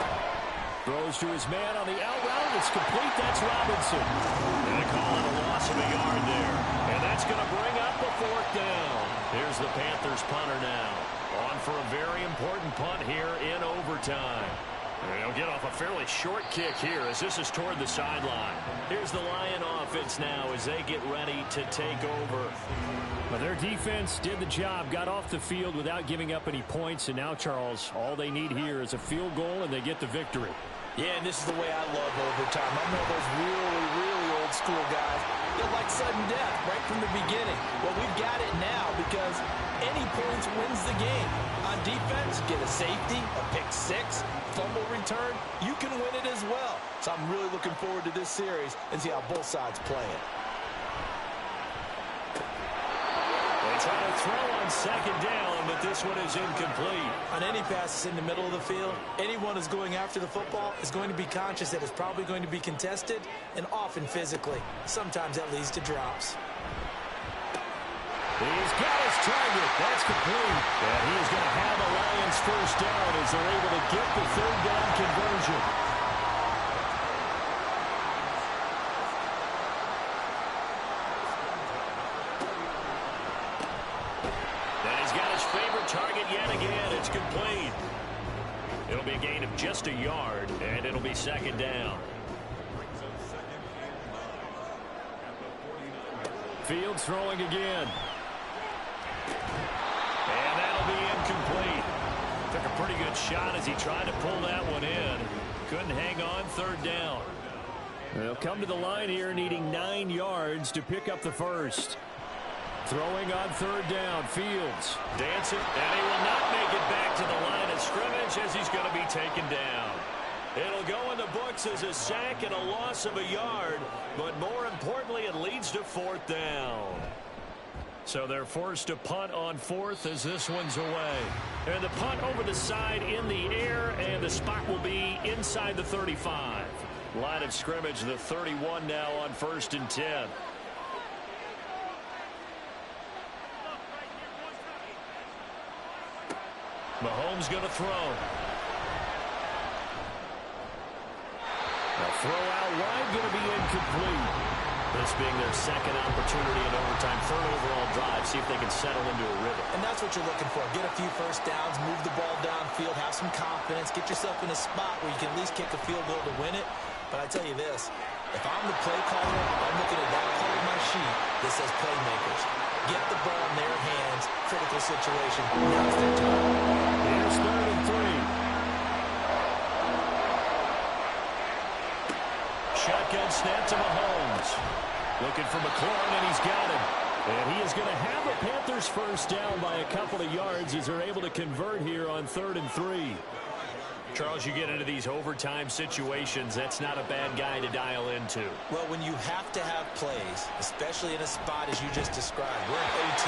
Throws to his man on the out route. It's complete. That's Robinson. And they call it a loss of a yard there. And that's going to bring up a 4th down. Here's the Panthers punter now. On for a very important punt here in overtime. And he'll get off a fairly short kick here as this is toward the sideline. Here's the Lion offense now as they get ready to take over. Well, their defense did the job, got off the field without giving up any points. And now, Charles, all they need here is a field goal and they get the victory. Yeah, and this is the way I love overtime. I'm one of those really, really old school guys that like sudden death right from the beginning. Well, we've got it now because any points wins the game. On defense, get a safety, a pick 6, fumble return, you can win it as well. So I'm really looking forward to this series and see how both sides play it. They try to throw on 2nd down, but this one is incomplete. On any passes in the middle of the field, anyone who's going after the football is going to be conscious that it's probably going to be contested and often physically. Sometimes that leads to drops. He's got his target. That's complete. And he's going to have a Lions first down as they're able to get the 3rd down conversion. target yet again. It's complete. It'll be a gain of just a yard, and it'll be second down. Fields throwing again. And that'll be incomplete. Took a pretty good shot as he tried to pull that one in. Couldn't hang on, third down. They'll come to the line here needing 9 yards to pick up the first. Throwing on third down, Fields. Dancing, and he will not make it back to the line of scrimmage as he's going to be taken down. It'll go in the books as a sack and a loss of a yard, but more importantly, it leads to fourth down. So they're forced to punt on fourth as this one's away. And the punt over the side in the air, and the spot will be inside the 35. Line of scrimmage, the 31 now on 1st and 10. Mahomes going to throw. A throw out wide going to be incomplete. This being their second opportunity in overtime, third overall drive, see if they can settle into a rhythm. And that's what you're looking for. Get a few first downs, move the ball downfield, have some confidence, get yourself in a spot where you can at least kick a field goal to win it. But I tell you this, if I'm the play caller, I'm looking at that part of my sheet that says playmakers. Get the ball in their hands, critical situation. Now's their time. Here's 3rd and 3. Shotgun snap to Mahomes. Looking for McLaurin, and he's got him. And he is going to have a Panthers first down by a couple of yards as they're able to convert here on 3rd and 3. Charles, you get into these overtime situations, that's not a bad guy to dial into. Well, when you have to have plays, especially in a spot as you just described, we're in OT,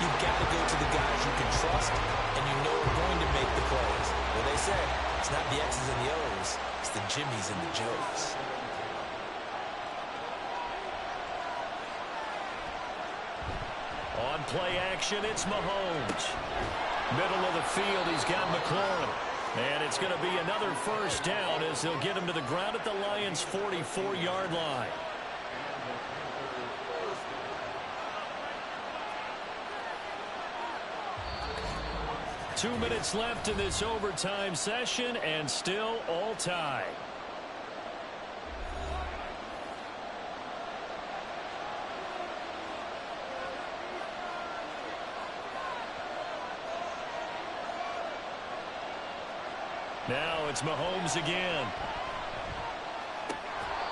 you've got to go to the guys you can trust and you know are going to make the plays. Well, they say it's not the X's and the O's, it's the Jimmies and the Joes. On play action, it's Mahomes. Middle of the field, he's got McLaurin. And it's going to be another first down as they'll get him to the ground at the Lions' 44-yard line. Two minutes left in this overtime session, and still all tied. Now it's Mahomes again.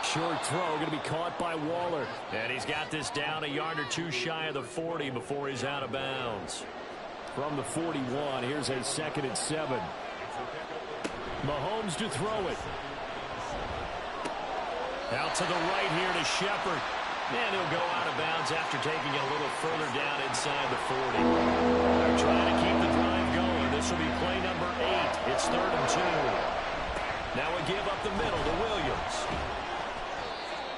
Short throw going to be caught by Waller. And he's got this down a yard or two shy of the 40 before he's out of bounds. From the 41, here's a 2nd and 7. Mahomes to throw it. Out to the right here to Shepard. And he'll go out of bounds after taking it a little further down inside the 40. They're trying to keep the drive going. This will be play number 8. It's 3rd and 2. Now a give up the middle to Williams.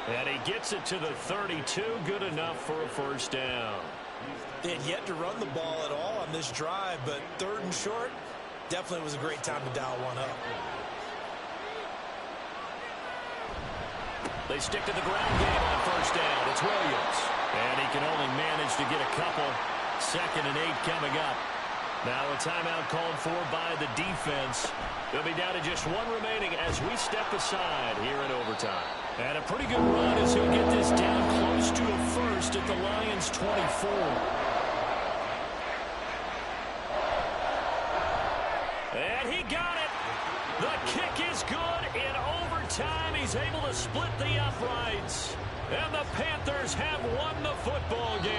And he gets it to the 32. Good enough for a first down. They had yet to run the ball at all on this drive, but 3rd and short definitely was a great time to dial one up. They stick to the ground game on first down. It's Williams. And he can only manage to get a couple. 2nd and 8 coming up. Now a timeout called for by the defense. They'll be down to just one remaining as we step aside here in overtime. And a pretty good run as he'll get this down close to a first at the Lions' 24. And he got it. The kick is good in overtime. He's able to split the uprights. And the Panthers have won the football game.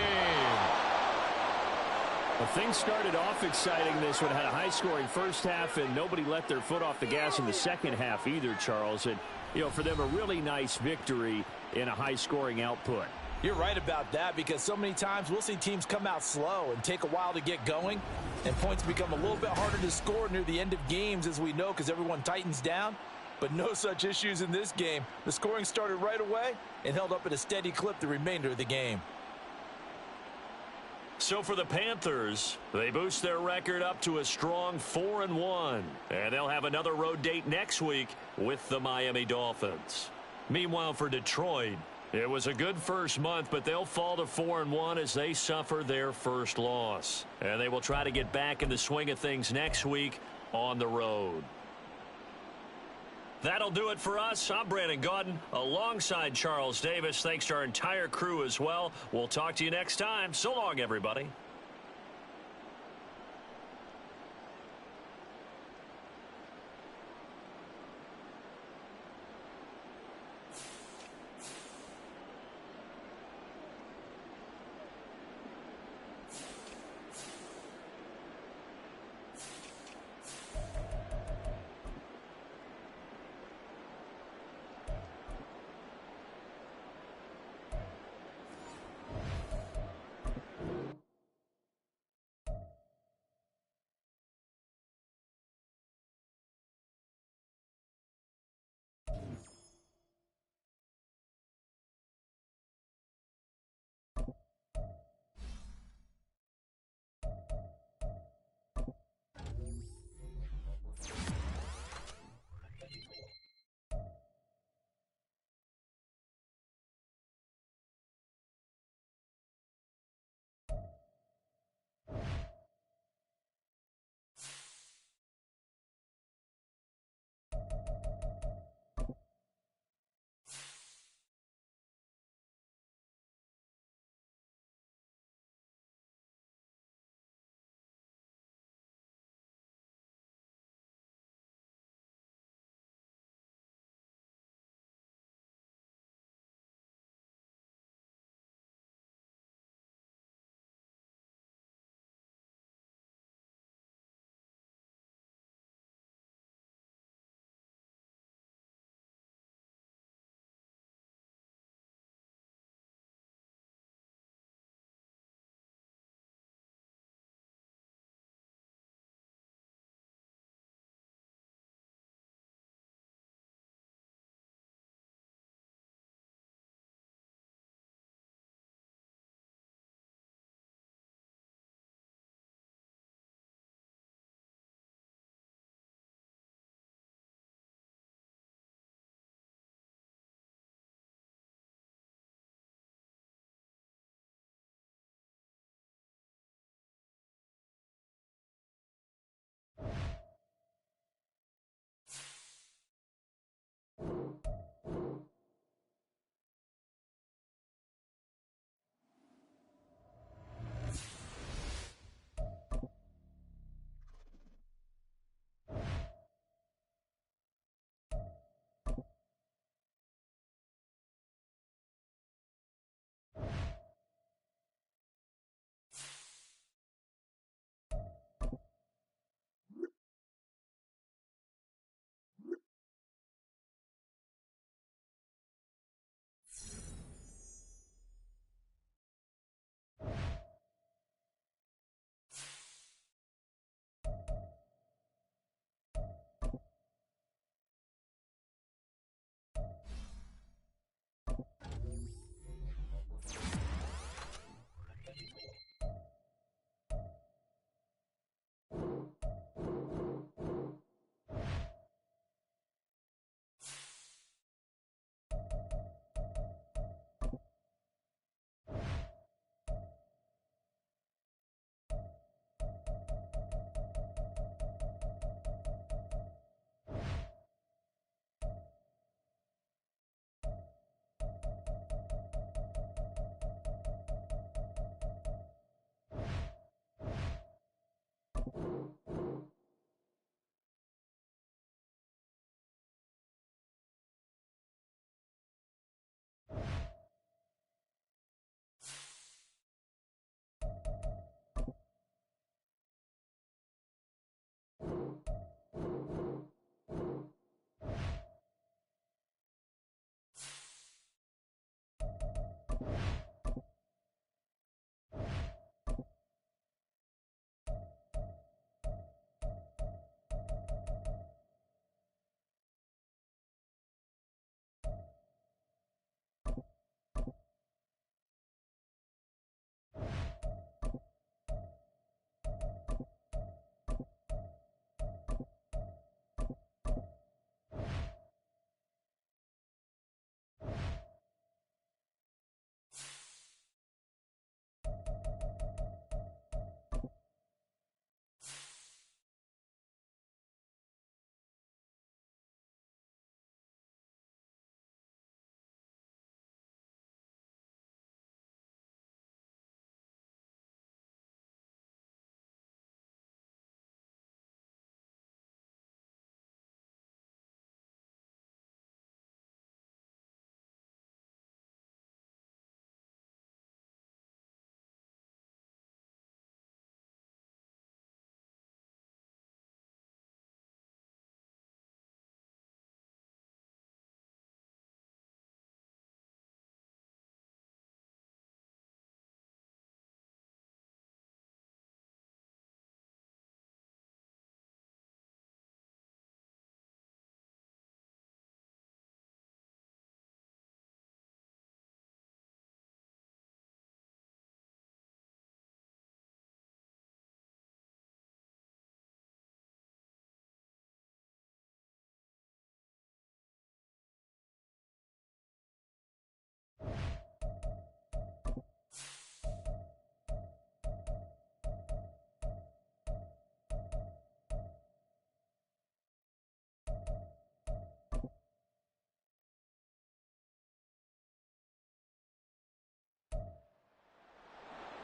Well, things started off exciting. This one had a high-scoring first half, and nobody let their foot off the gas in the second half either, Charles. And, you know, for them, a really nice victory in a high-scoring output. You're right about that because so many times we'll see teams come out slow and take a while to get going, and points become a little bit harder to score near the end of games, as we know, because everyone tightens down. But no such issues in this game. The scoring started right away and held up at a steady clip the remainder of the game. So for the Panthers, they boost their record up to a strong 4-1. And they'll have another road date next week with the Miami Dolphins. Meanwhile, for Detroit, It was a good first month, but they'll fall to 4-1 as they suffer their first loss. And they will try to get back in the swing of things next week on the road. That'll do it for us. I'm Brandon Gaudin alongside Charles Davis. Thanks to our entire crew as well. We'll talk to you next time. So long, everybody.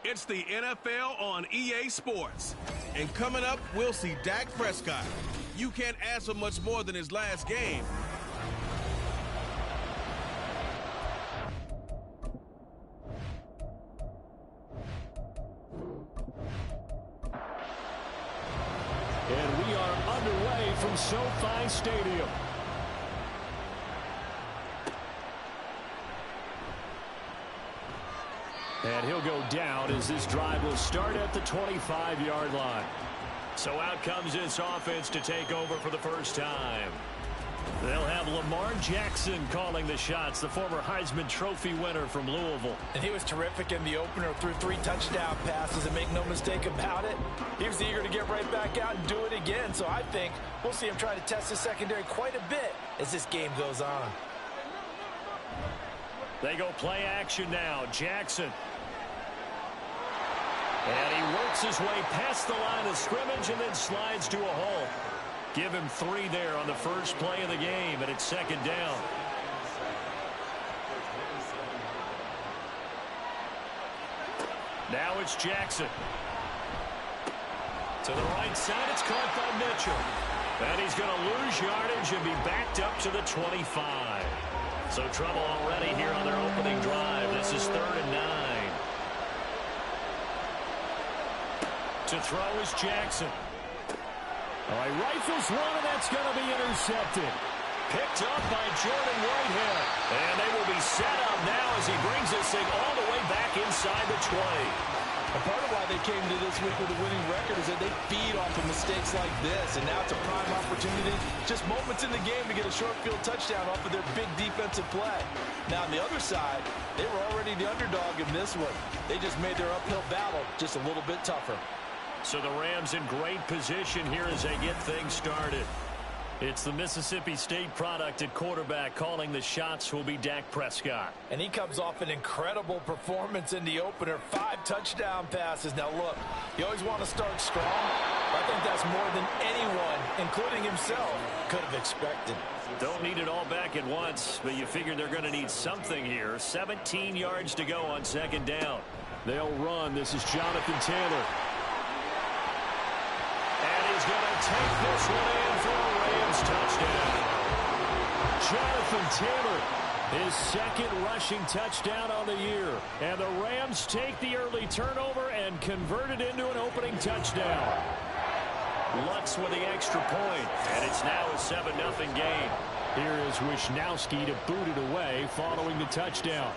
It's the NFL on EA Sports. And coming up, we'll see Dak Prescott. You can't ask for much more than his last game. And we are underway from SoFi Stadium. And he'll go down as this drive will start at the 25-yard line. So out comes this offense to take over for the first time. They'll have Lamar Jackson calling the shots, the former Heisman Trophy winner from Louisville. And he was terrific in the opener, threw 3 touchdown passes, and make no mistake about it, he was eager to get right back out and do it again. So I think we'll see him try to test the secondary quite a bit as this game goes on. They go play action now. Jackson. And he works his way past the line of scrimmage and then slides to a halt. Give him 3 there on the first play of the game, and it's second down. Now it's Jackson. To the right side, it's caught by Mitchell. And he's going to lose yardage and be backed up to the 25. So trouble already here on their opening drive. This is 3rd and 9. To throw is Jackson. All right, rifles one, and that's going to be intercepted. Picked up by Jordan Whitehead. And they will be set up now as he brings this thing all the way back inside the 20. And part of why they came to this week with a winning record is that they feed off of mistakes like this. And now it's a prime opportunity, just moments in the game to get a short field touchdown off of their big defensive play. Now on the other side, they were already the underdog in this one. They just made their uphill battle just a little bit tougher. So the Rams in great position here as they get things started. It's the Mississippi State product at quarterback. Calling the shots will be Dak Prescott. And he comes off an incredible performance in the opener. 5 touchdown passes. Now look, you always want to start strong. I think that's more than anyone, including himself, could have expected. Don't need it all back at once, but you figure they're going to need something here. 17 yards to go on second down. They'll run. This is Jonathan Taylor. And he's going to take this one in for a Rams touchdown. Jonathan Taylor, his second rushing touchdown on the year. And the Rams take the early turnover and convert it into an opening touchdown. Lutz with the extra point, and it's now a 7-0 game. Here is Wisnowski to boot it away following the touchdown.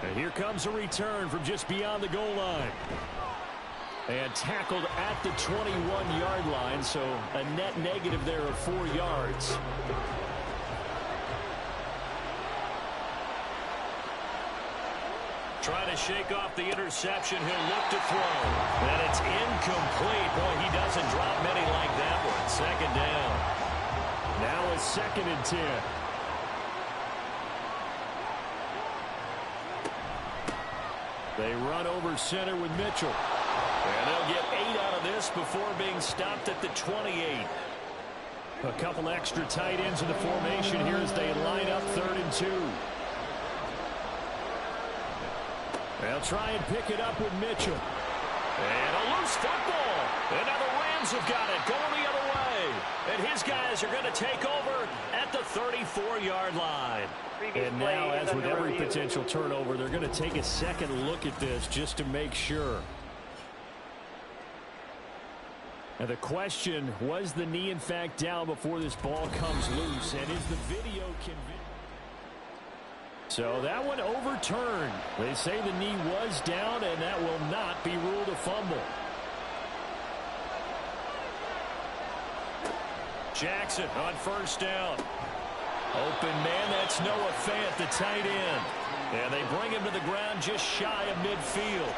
And here comes a return from just beyond the goal line. And tackled at the 21-yard line, so a net negative there of 4 yards. Trying to shake off the interception. He'll look to throw. And it's incomplete. Boy, he doesn't drop many like that one. Second down. Now it's 2nd and 10. They run over center with Mitchell. And they'll get 8 out of this before being stopped at the 28. A couple extra tight ends in the formation here as they line up 3rd and 2. They'll try and pick it up with Mitchell. And a loose football. And now the Rams have got it going the other way. And his guys are going to take over at the 34-yard line. And now, as with every potential turnover, they're going to take a second look at this just to make sure. Now the question, was the knee in fact down before this ball comes loose? And is the video convincing? So that one overturned. They say the knee was down, and that will not be ruled a fumble. Jackson on first down. Open man, that's Noah Fant, the tight end. And they bring him to the ground just shy of midfield.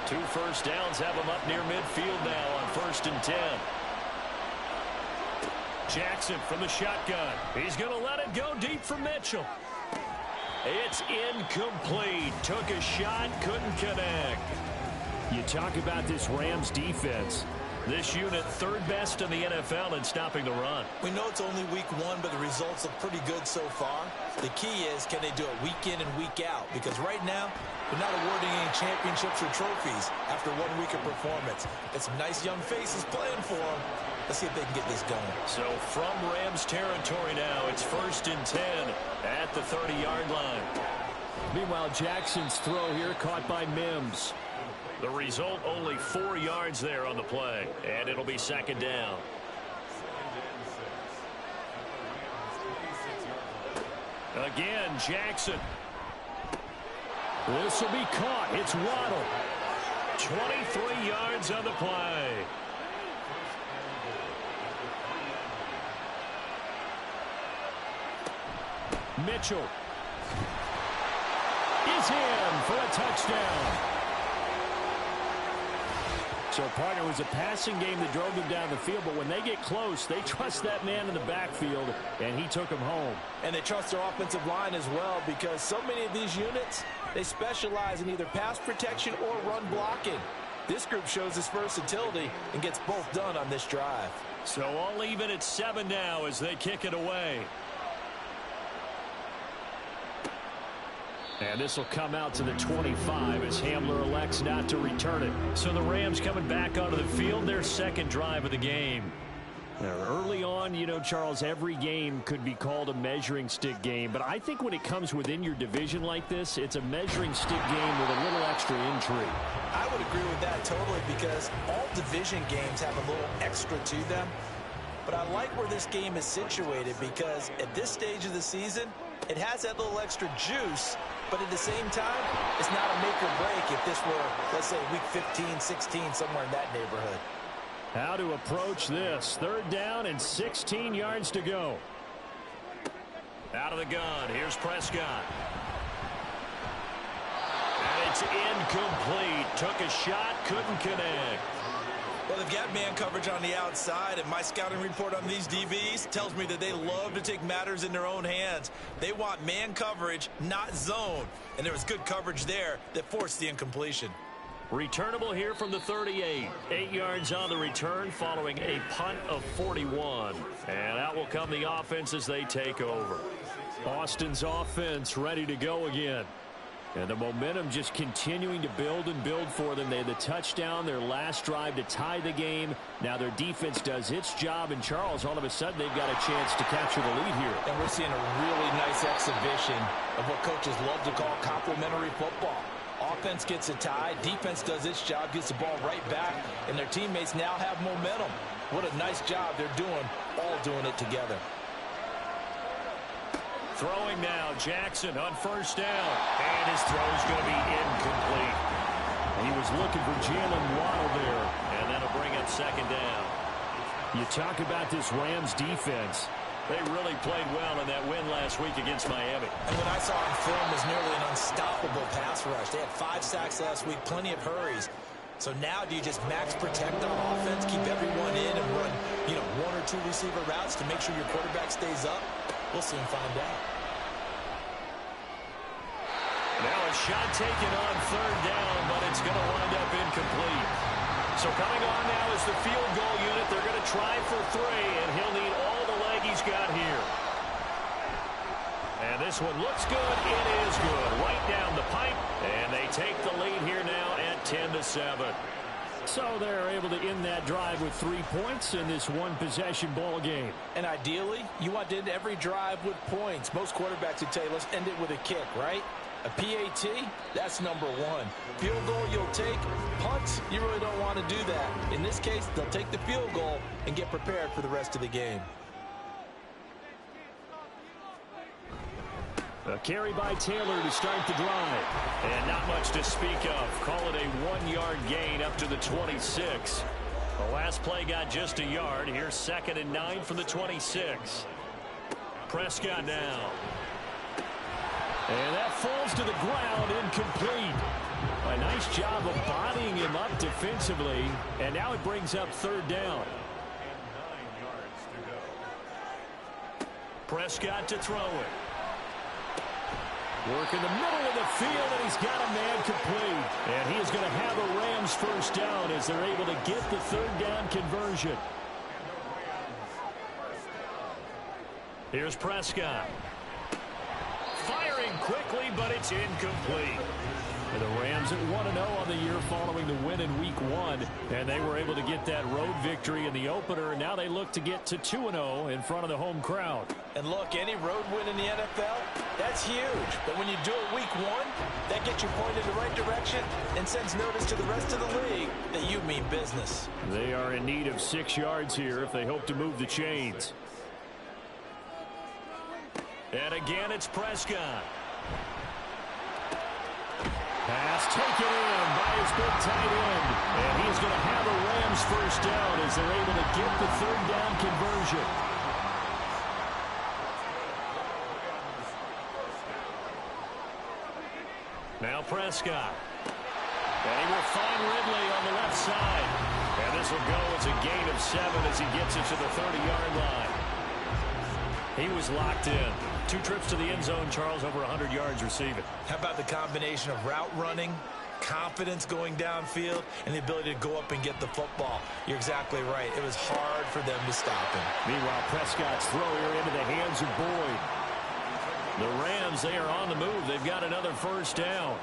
2 first downs have him up near midfield now on 1st and 10. Jackson from the shotgun. He's going to let it go deep for Mitchell. It's incomplete. Took a shot, couldn't connect. You talk about this Rams defense. This unit third best in the NFL in stopping the run. We know it's only week one, but the results look pretty good so far. The key is, can they do it week in and week out? Because right now, they're not awarding any championships or trophies after 1 week of performance. Got some nice young faces playing for them. Let's see if they can get this going. So from Rams territory now, it's 1st and 10 at the 30-yard line. Meanwhile, Jackson's throw here caught by Mims. The result, only 4 yards there on the play, and it'll be 2nd down. Again, Jackson. This will be caught. It's Waddle. 23 yards on the play. Mitchell is in for a touchdown. So, partner, it was a passing game that drove them down the field, but when they get close, they trust that man in the backfield, and he took him home. And they trust their offensive line as well, because so many of these units, they specialize in either pass protection or run blocking. This group shows its versatility and gets both done on this drive. So all even at 7 now as they kick it away. And this will come out to the 25 as Hamler elects not to return it. So the Rams coming back onto the field, their 2nd drive of the game. Now, early on, you know, Charles, every game could be called a measuring stick game. But I think when it comes within your division like this, it's a measuring stick game with a little extra intrigue. I would agree with that totally, because all division games have a little extra to them. But I like where this game is situated, because at this stage of the season, it has that little extra juice. But at the same time, it's not a make or break if this were, let's say, week 15, 16, somewhere in that neighborhood. How to approach this. 3rd down and 16 yards to go. Out of the gun, here's Prescott. And it's incomplete. Took a shot, couldn't connect. Well, they've got man coverage on the outside, and my scouting report on these DBs tells me that they love to take matters in their own hands. They want man coverage, not zone. And there was good coverage there that forced the incompletion. Returnable here from the 38. 8 yards on the return following a punt of 41. And out will come the offense as they take over. Austin's offense ready to go again. And the momentum just continuing to build and build for them. They had the touchdown, their last drive to tie the game. Now their defense does its job. And Charles, all of a sudden, they've got a chance to capture the lead here. And we're seeing a really nice exhibition of what coaches love to call complementary football. Offense gets a tie, defense does its job, gets the ball right back, and their teammates now have momentum. What a nice job they're doing, all doing it together. Throwing now, Jackson on 1st down. And his throw is going to be incomplete. He was looking for Jalen Waddle there. And that'll bring up 2nd down. You talk about this Rams defense. They really played well in that win last week against Miami. And what I saw on film was nearly an unstoppable pass rush. They had 5 sacks last week, plenty of hurries. So now do you just max protect on offense, keep everyone in, and run, 1 or 2 receiver routes to make sure your quarterback stays up? We'll soon find out. Now a shot taken on 3rd down, but it's going to wind up incomplete. So coming on now is the field goal unit. They're going to try for 3, and he'll need all the leg he's got here. And this one looks good. It is good. Right down the pipe, and they take the lead here now at 10-7. So they're able to end that drive with 3 points in this one-possession ball game. And ideally, you want to end every drive with points. Most quarterbacks would tell you, let's end it with a kick, right? A PAT, that's number 1. Field goal you'll take. Punt, you really don't want to do that. In this case, they'll take the field goal and get prepared for the rest of the game. A carry by Taylor to start the drive. And not much to speak of. Call it a 1-yard gain up to the 26. The last play got just a yard. Here's 2nd and 9 from the 26. Prescott now. And that falls to the ground, incomplete. A nice job of bodying him up defensively. And now it brings up 3rd down. Prescott to throw it. Working the middle of the field, and he's got a man complete. And he is going to have a Rams first down as they're able to get the third down conversion. Here's Prescott. Firing quickly, but it's incomplete. And the Rams at 1-0 on the year following the win in Week 1. And they were able to get that road victory in the opener. And now they look to get to 2-0 in front of the home crowd. And look, any road win in the NFL, that's huge. But when you do it Week 1, that gets you pointed in the right direction and sends notice to the rest of the league that you mean business. They are in need of 6 yards here if they hope to move the chains. And again, it's Prescott. Pass taken in by his big tight end. And he's going to have a Rams first down as they're able to get the third down conversion. Now Prescott. And he will find Ridley on the left side. And this will go as a gain of 7 as he gets it to the 30-yard line. He was locked in. 2 trips to the end zone, Charles, over 100 yards receiving. How about the combination of route running, confidence going downfield, and the ability to go up and get the football? You're exactly right. It was hard for them to stop him. Meanwhile, Prescott's throw here into the hands of Boyd. The Rams, they are on the move. They've got another first down.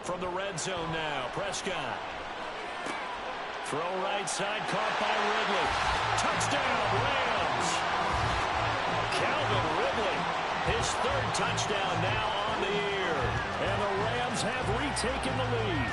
From the red zone now, Prescott. Throw right side, caught by Ridley. Touchdown, Rams! Calvin Ridley, his third touchdown now on the year. And the Rams have retaken the lead.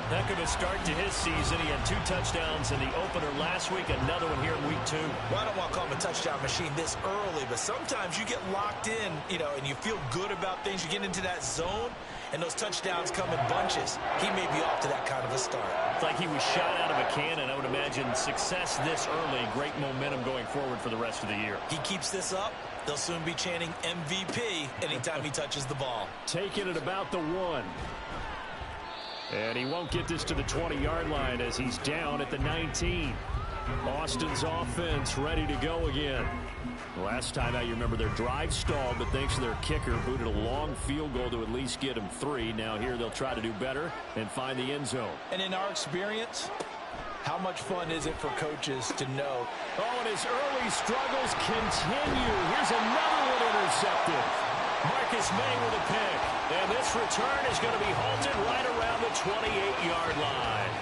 Heck of a start to his season. He had 2 touchdowns in the opener last week, another one here in Week 2. Well, I don't want to call him a touchdown machine this early, but sometimes you get locked in, and you feel good about things. You get into that zone, and those touchdowns come in bunches. He may be off to that kind of a start. It's like he was shot out of a cannon. I would imagine success this early, great momentum going forward for the rest of the year. He keeps this up, they'll soon be chanting MVP anytime he touches the ball. Taking it about the 1. And he won't get this to the 20-yard line as he's down at the 19. Austin's offense ready to go again. Last time out, you remember their drive stalled, but thanks to their kicker, booted a long field goal to at least get him 3. Now here they'll try to do better and find the end zone. And in our experience, how much fun is it for coaches to know? Oh, and his early struggles continue. Here's another one intercepted. Marcus May with a pick. And this return is going to be halted right around the 28-yard line.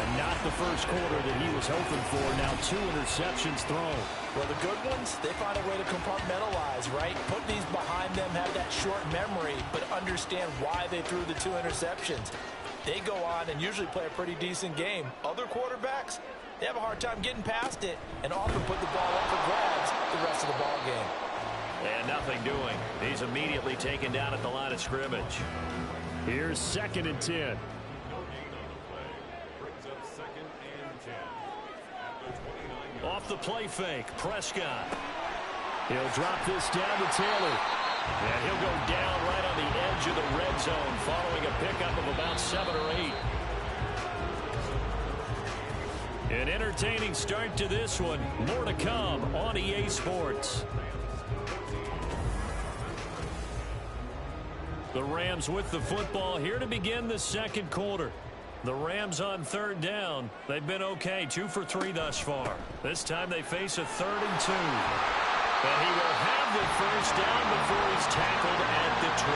And not the first quarter that he was hoping for. Now 2 interceptions thrown. Well, the good ones, they find a way to compartmentalize, right? Put these behind them, have that short memory, but understand why they threw the 2 interceptions. They go on and usually play a pretty decent game. Other quarterbacks, they have a hard time getting past it and often put the ball up for grabs the rest of the ball game. And nothing doing. He's immediately taken down at the line of scrimmage. Here's 2nd and 10. Off the play fake, Prescott. He'll drop this down to Taylor. And he'll go down right on the edge of the red zone following a pickup of about 7 or 8. An entertaining start to this one. More to come on EA Sports. The Rams with the football here to begin the second quarter. The Rams on 3rd down. They've been okay, 2 for 3 thus far. This time they face a 3rd and 2. And he will have the first down before he's tackled at the 12.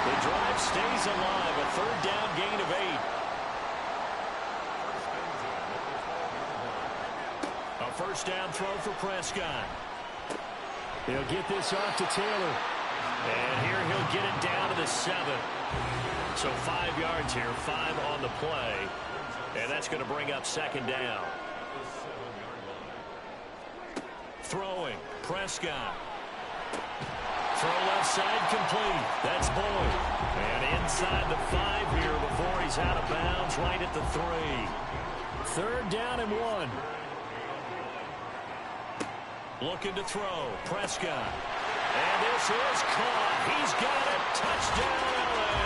The drive stays alive, a 3rd down gain of 8. A first down throw for Prescott. He'll get this off to Taylor. And here he'll get it down to the 7. So 5 yards here, 5 on the play. And that's going to bring up 2nd down. Throwing, Prescott. Throw left side complete. That's Boyd. And inside the 5 here before he's out of bounds right at the 3. 3rd down and 1. Looking to throw, Prescott. And this is caught. He's got it. Touchdown, LA.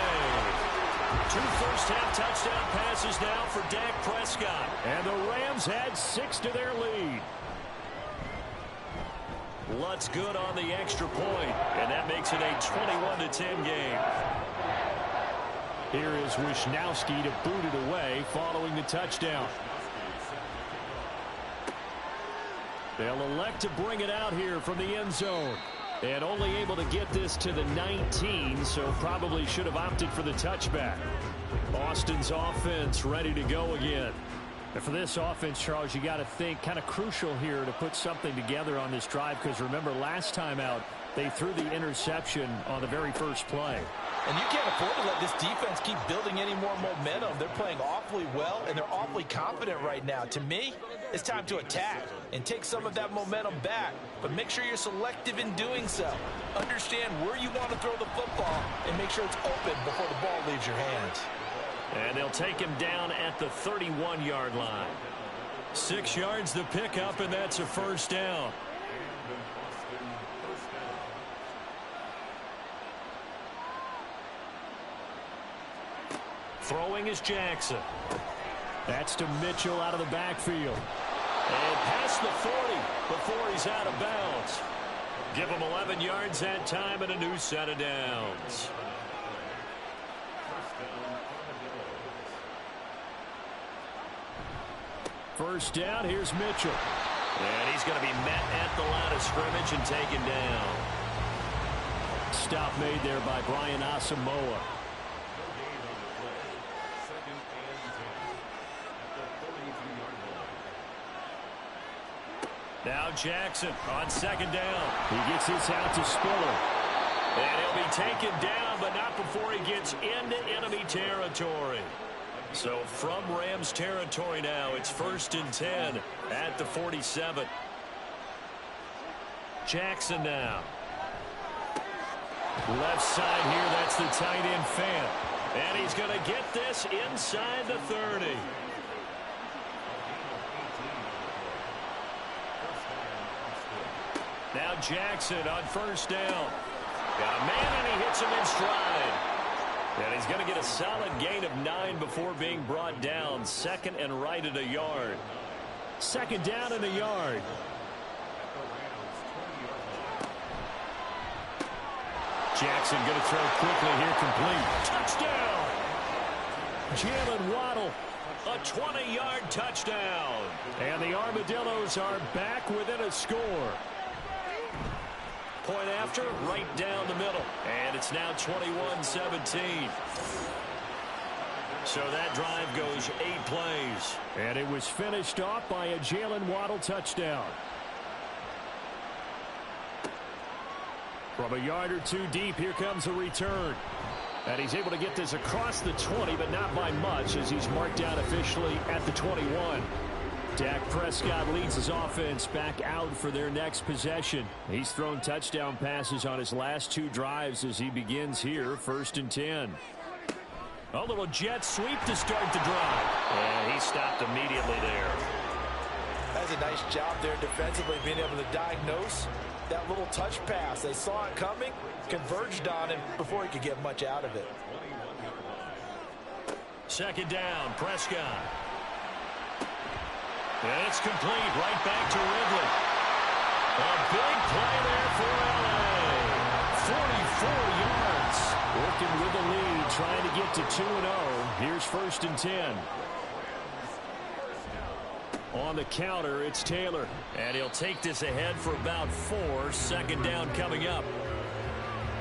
2 first-half touchdown passes now for Dak Prescott. And the Rams had 6 to their lead. Lutz good on the extra point, and that makes it a 21-10 game. Here is Wisnowski to boot it away following the touchdown. They'll elect to bring it out here from the end zone. And only able to get this to the 19, so probably should have opted for the touchback. Austin's offense ready to go again. And for this offense, Charles, you got to think kind of crucial here to put something together on this drive, because remember last time out they threw the interception on the very first play. And you can't afford to let this defense keep building any more momentum. They're playing awfully well, and they're awfully confident right now. To me, it's time to attack and take some of that momentum back. But make sure you're selective in doing so. Understand where you want to throw the football and make sure it's open before the ball leaves your hands. And they'll take him down at the 31-yard line. 6 yards the pickup, and that's a first down. Throwing is Jackson. That's to Mitchell out of the backfield. And past the 40 before he's out of bounds. Give him 11 yards that time and a new set of downs. First down, here's Mitchell. And he's going to be met at the line of scrimmage and taken down. Stop made there by Brian Asamoah. Now Jackson on second down. He gets this out to Spiller. And he'll be taken down, but not before he gets into enemy territory. So from Rams territory now, it's 1st and 10 at the 47. Jackson now. Left side here, that's the tight end Fant. And he's going to get this inside the 30. Now Jackson on first down. Got a man, and he hits him in stride. And he's going to get a solid gain of 9 before being brought down. Second and right at a yard. Second down and a yard. Jackson going to throw quickly here, complete. Touchdown! Jalen Waddle, a 20-yard touchdown. And the Armadillos are back within a score. Point after, right down the middle. And it's now 21-17. So that drive goes 8 plays. And it was finished off by a Jalen Waddle touchdown. From a yard or two deep, here comes a return. And he's able to get this across the 20, but not by much, as he's marked down officially at the 21. Dak Prescott leads his offense back out for their next possession. He's thrown touchdown passes on his last 2 drives as he begins here, 1st and 10. A little jet sweep to start the drive. And he stopped immediately there. That's a nice job there defensively, being able to diagnose that little touch pass. They saw it coming, converged on him before he could get much out of it. Second down, Prescott. And it's complete, right back to Ridley. A big play there for LA. 44 yards. Working with the lead, trying to get to 2-0. Here's 1st and 10. On the counter, it's Taylor. And he'll take this ahead for about 4. Second down coming up.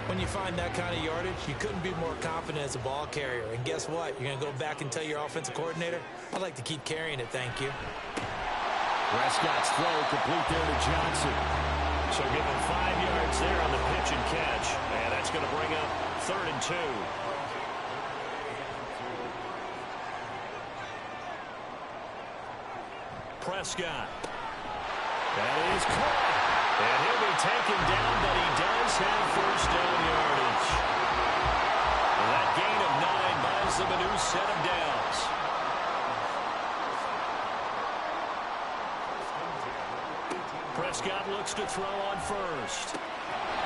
When you find that kind of yardage, you couldn't be more confident as a ball carrier. And guess what? You're going to go back and tell your offensive coordinator, I'd like to keep carrying it, thank you. Prescott's throw complete there to Johnson. So give him 5 yards there on the pitch and catch. And that's going to bring up 3rd and 2. Prescott. That is caught. And he'll be taken down, but he does have 1st down yardage. And that gain of 9 buys them a new set of downs. Prescott looks to throw on first.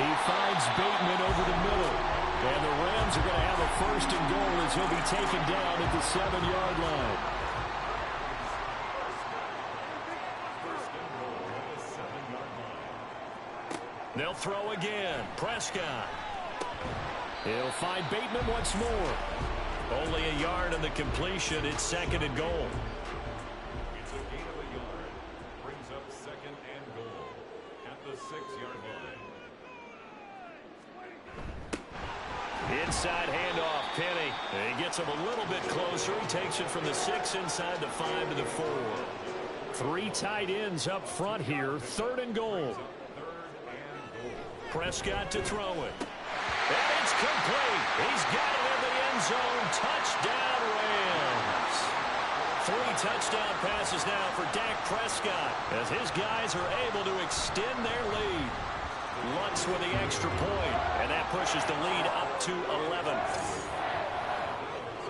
He finds Bateman over the middle. And the Rams are going to have a 1st and goal as he'll be taken down at the 7-yard line. They'll throw again. Prescott. He'll find Bateman once more. Only a yard on the completion. It's 2nd and goal. It's a gain of a yard. Brings up 2nd and goal at the 6-yard line. Inside handoff, Penny. He gets him a little bit closer. He takes it from the 6 inside the 5 to the 4. 3 tight ends up front here. 3rd and goal. Prescott to throw it. And it's complete. He's got it in the end zone. Touchdown, Rams. 3 touchdown passes now for Dak Prescott as his guys are able to extend their lead. Lutz with the extra point, and that pushes the lead up to 11.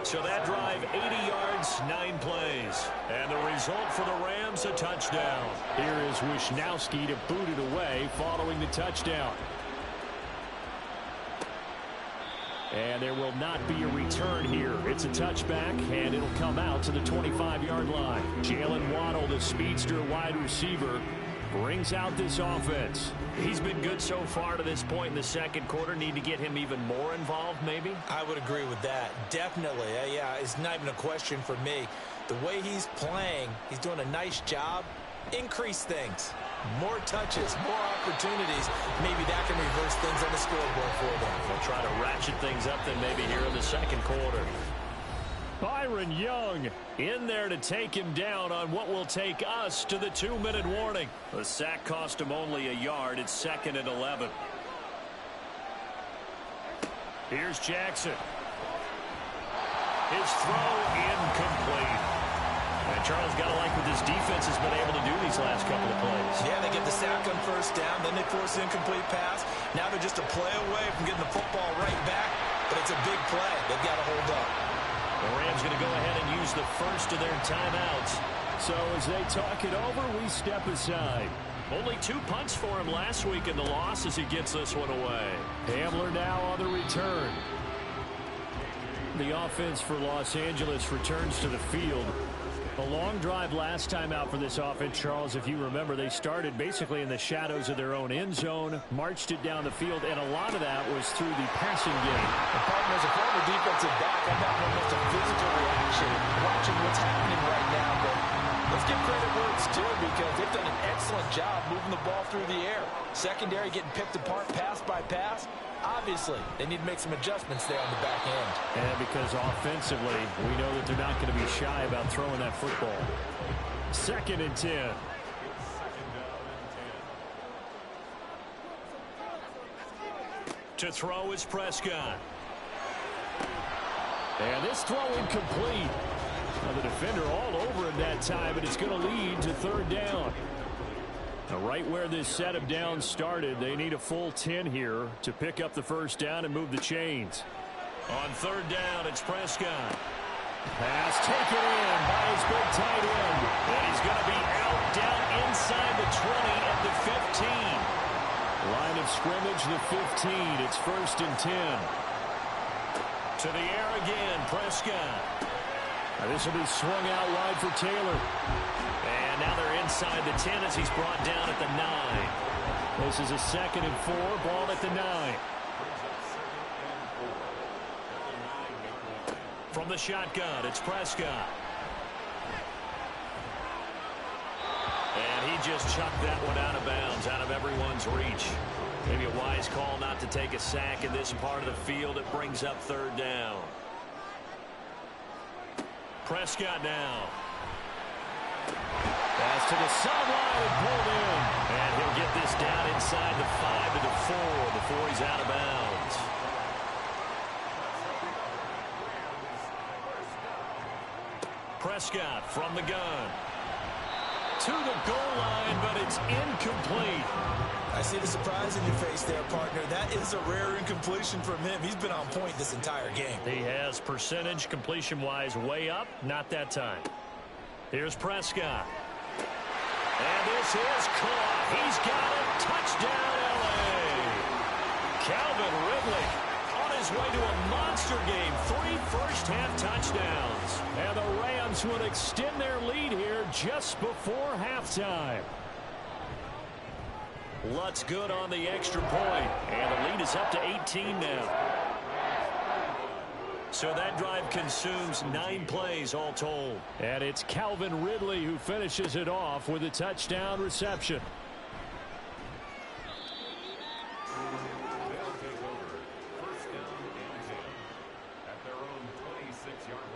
So that drive, 80 yards, 9 plays. And the result for the Rams, a touchdown. Here is Wisnowski to boot it away following the touchdown. And there will not be a return here. It's a touchback, and it'll come out to the 25-yard line. Jalen Waddle, the speedster wide receiver, brings out this offense. He's been good so far to this point in the 2nd quarter. Need to get him even more involved, maybe? I would agree with that. Definitely. Yeah, it's not even a question for me. The way he's playing, he's doing a nice job. Increase things. More touches, more opportunities. Maybe that can reverse things on the scoreboard for them. They'll try to ratchet things up then maybe here in the 2nd quarter. Byron Young in there to take him down on what will take us to the 2-minute warning. The sack cost him only a yard. It's 2nd and 11. Here's Jackson. His throw incomplete. And Charles got to like what this defense has been able to do these last couple of plays. Yeah, they get the sack on 1st down, then they force an incomplete pass. Now they're just a play away from getting the football right back, but it's a big play. They've got to hold up. The Rams going to go ahead and use the first of their timeouts. So as they talk it over, we step aside. Only 2 punts for him last week in the loss as he gets this one away. Hamler now on the return. The offense for Los Angeles returns to the field. A long drive last time out for this offense, Charles. If you remember, they started basically in the shadows of their own end zone, marched it down the field, and a lot of that was through the passing game. And partner, as a former defensive back, I'm not almost a physical reaction watching what's happening right now, but let's give credit where it's due because they've done an excellent job moving the ball through the air. Secondary getting picked apart pass by pass. Obviously, they need to make some adjustments there on the back end. And because offensively, we know that they're not going to be shy about throwing that football. 2nd and 10. To throw is Prescott. And this throw incomplete. Now the defender all over him that time, and it's going to lead to 3rd down. Now right where this set of downs started, they need a full 10 here to pick up the 1st down and move the chains. On 3rd down, it's Prescott. Pass taken in by his big tight end. And he's going to be out down inside the 20 at the 15. Line of scrimmage, the 15. It's 1st and 10. To the air again, Prescott. Now this will be swung out wide for Taylor. And now they're inside the 10 as he's brought down at the 9. This is a 2nd and 4, ball at the 9. From the shotgun, it's Prescott. And he just chucked that one out of bounds, out of everyone's reach. Maybe a wise call not to take a sack in this part of the field. It brings up 3rd down. Prescott now. Pass to the sideline and pulled in. And he'll get this down inside the 5 to the 4 before he's out of bounds. Prescott from the gun. To the goal line, but it's incomplete. I see the surprise in your face there, partner. That is a rare incompletion from him. He's been on point this entire game. He has percentage completion-wise way up. Not that time. Here's Prescott. And this is caught. He's got it. Touchdown, L.A. Calvin Ridley on his way to a monster game. 3 first-half touchdowns. And the Rams will extend their lead here just before halftime. Lutz good on the extra point. And the lead is up to 18 now. So that drive consumes 9 plays all told. And it's Calvin Ridley who finishes it off with a touchdown reception. They'll take over. First down and 10 at their own 26-yard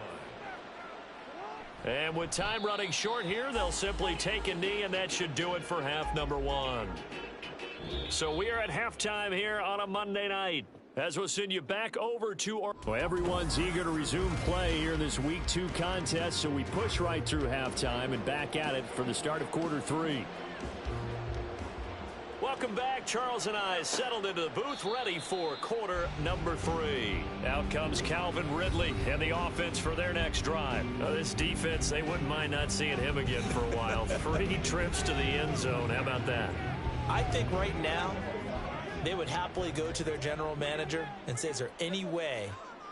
line. And with time running short here, they'll simply take a knee, and that should do it for half number 1. So we are at halftime here on a Monday night. As we'll send you back over to our... Well, everyone's eager to resume play here in this Week 2 contest, so we push right through halftime and back at it for the start of quarter 3. Welcome back. Charles and I settled into the booth, ready for quarter number 3. Out comes Calvin Ridley and the offense for their next drive. Now, this defense, they wouldn't mind not seeing him again for a while. 3 trips to the end zone. How about that? I think right now they would happily go to their general manager and say, is there any way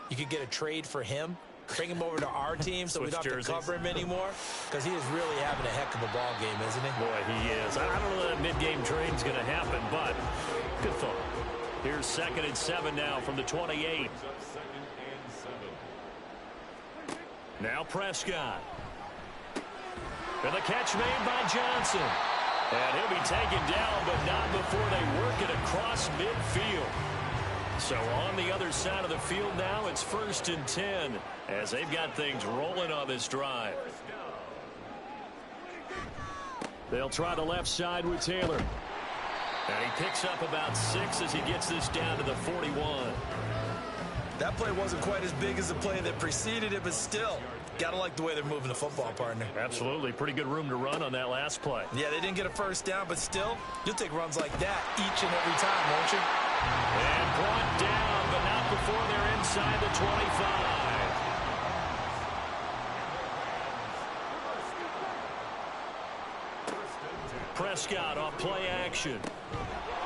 you could get a trade for him? Bring him over to our team so we don't have to cover him anymore? Because he is really having a heck of a ball game, isn't he? Boy, he is. I don't know that mid-game trade's going to happen, but good thought. Here's 2nd and 7 now from the 28. Now Prescott. And the catch made by Johnson. And he'll be taken down, but not before they work it across midfield. So on the other side of the field now, it's 1st and 10 as they've got things rolling on this drive. They'll try the left side with Taylor. And he picks up about 6 as he gets this down to the 41. That play wasn't quite as big as the play that preceded it, but still, got to like the way they're moving the football, partner. Absolutely. Pretty good room to run on that last play. Yeah, they didn't get a first down, but still, you'll take runs like that each and every time, won't you? And brought down, but not before they're inside the 25. Prescott off play action.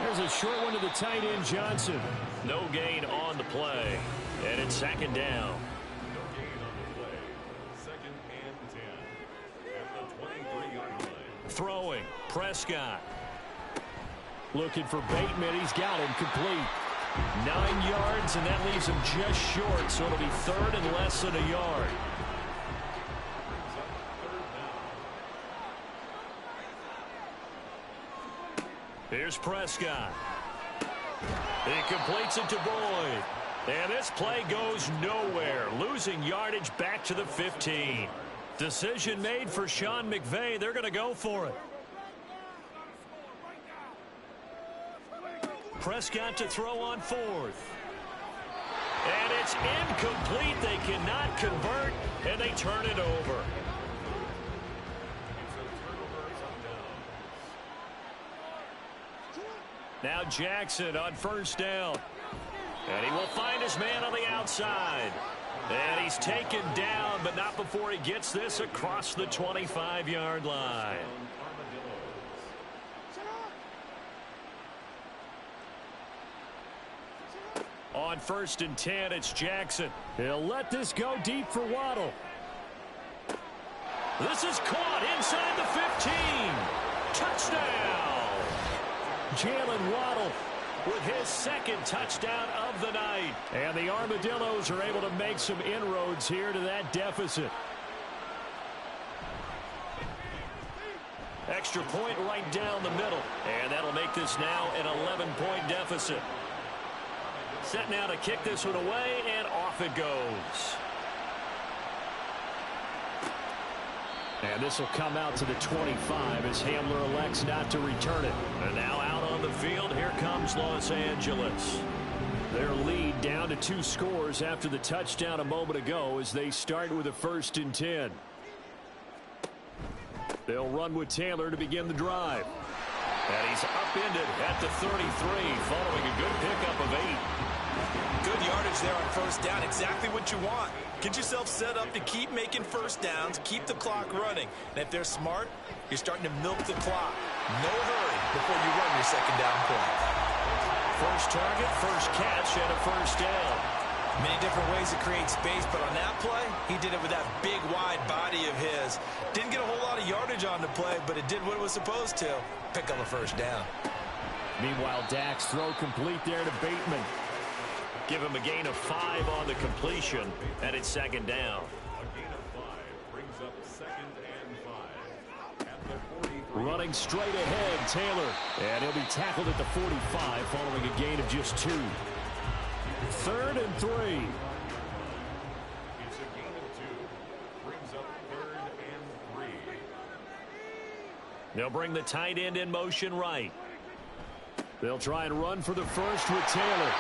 There's a short one to the tight end, Johnson. No gain on the play. And it's 2nd down. No gain on the play. 2nd and 10 at the 23-yard line. Throwing, Prescott. Looking for Bateman. He's got him complete. 9 yards, and that leaves him just short, so it'll be 3rd and less than a yard. Here's Prescott. He completes it to Boyd. And this play goes nowhere, losing yardage back to the 15. Decision made for Sean McVay. They're going to go for it. Prescott to throw on 4th. And it's incomplete. They cannot convert, and they turn it over. Now Jackson on 1st down. And he will find his man on the outside. And he's taken down, but not before he gets this across the 25-yard line. On 1st and 10, it's Jackson. He'll let this go deep for Waddle. This is caught inside the 15. Touchdown. Jalen Waddle with his 2nd touchdown of the night. And the Armadillos are able to make some inroads here to that deficit. Extra point right down the middle. And that'll make this now an 11-point deficit. Set now to kick this one away, and off it goes. And this will come out to the 25 as Hamler elects not to return it. And now out on the field, here comes Los Angeles. Their lead down to 2 scores after the touchdown a moment ago as they start with a 1st and 10. They'll run with Taylor to begin the drive. And he's upended at the 33 following a good pickup of 8. Good yardage there on 1st down. Exactly what you want. Get yourself set up to keep making 1st downs, keep the clock running. And if they're smart, you're starting to milk the clock. No hurry before you run your 2nd down play. First target, first catch, and a 1st down. Many different ways to create space, but on that play, he did it with that big, wide body of his. Didn't get a whole lot of yardage on the play, but it did what it was supposed to. Pick up a 1st down. Meanwhile, Dak's throw complete there to Bateman. Give him a gain of 5 on the completion, and it's second down. A gain of 5 brings up 2nd and 5 at the 43. Running straight ahead, Taylor. And he'll be tackled at the 45 following a gain of just 2. 3rd and 3. It's a gain of 2. Brings up 3rd and 3. They'll bring the tight end in motion right. They'll try and run for the first with Taylor.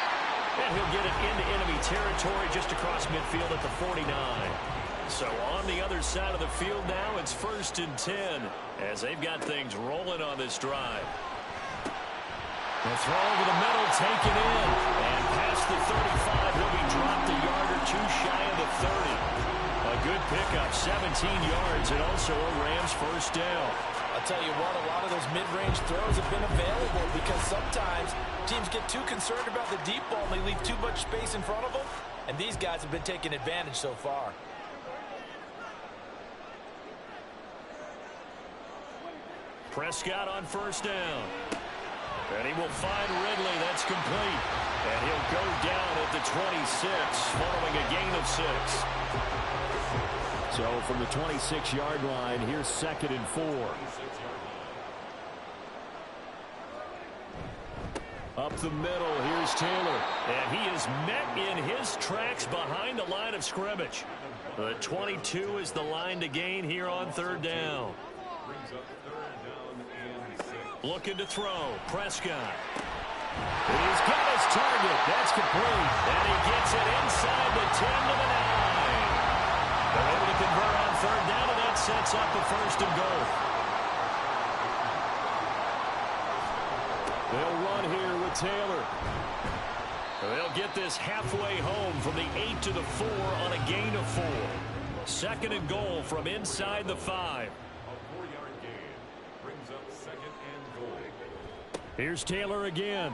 And he'll get it into enemy territory just across midfield at the 49. So on the other side of the field now, it's 1st and 10 as they've got things rolling on this drive. The throw over the middle, taken in. And past the 35, he'll be dropped a yard or 2 shy of the 30. A good pickup, 17 yards, and also a Rams first down. I'll tell you what, a lot of those mid-range throws have been available because sometimes teams get too concerned about the deep ball and they leave too much space in front of them, and these guys have been taking advantage so far. Prescott on first down. And he will find Ridley. That's complete. And he'll go down at the 26 following a gain of 6. So from the 26-yard line, here's 2nd and 4. Up the middle, here's Taylor. And he is met in his tracks behind the line of scrimmage. The 22 is the line to gain here on 3rd down. Brings up 3rd down and 6. Looking to throw. Prescott. He's got his target. That's complete. And he gets it inside the 10 to the 9. They're able to convert on 3rd down, and that sets up a 1st and goal. They'll run here with Taylor. They'll get this halfway home from the 8 to the 4 on a gain of 4. 2nd and goal from inside the 5. A 4-yard gain brings up 2nd and goal. Here's Taylor again.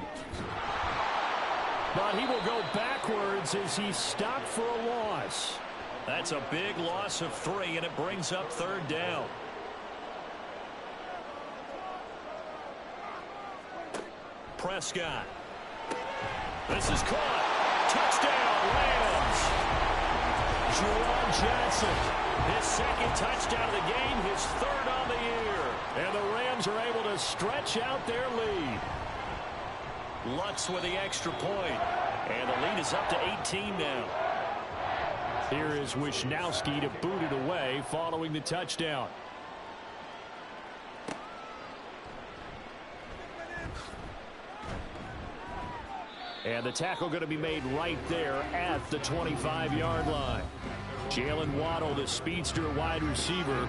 But he will go backwards as he's stopped for a loss. That's a big loss of 3, and it brings up 3rd down. Prescott. This is caught. Touchdown, Rams. Juwan Johnson. His 2nd touchdown of the game, his 3rd on the year. And the Rams are able to stretch out their lead. Lutz with the extra point. And the lead is up to 18 now. Here is Wisnowski to boot it away following the touchdown. And the tackle going to be made right there at the 25-yard line. Jalen Waddle, the speedster wide receiver,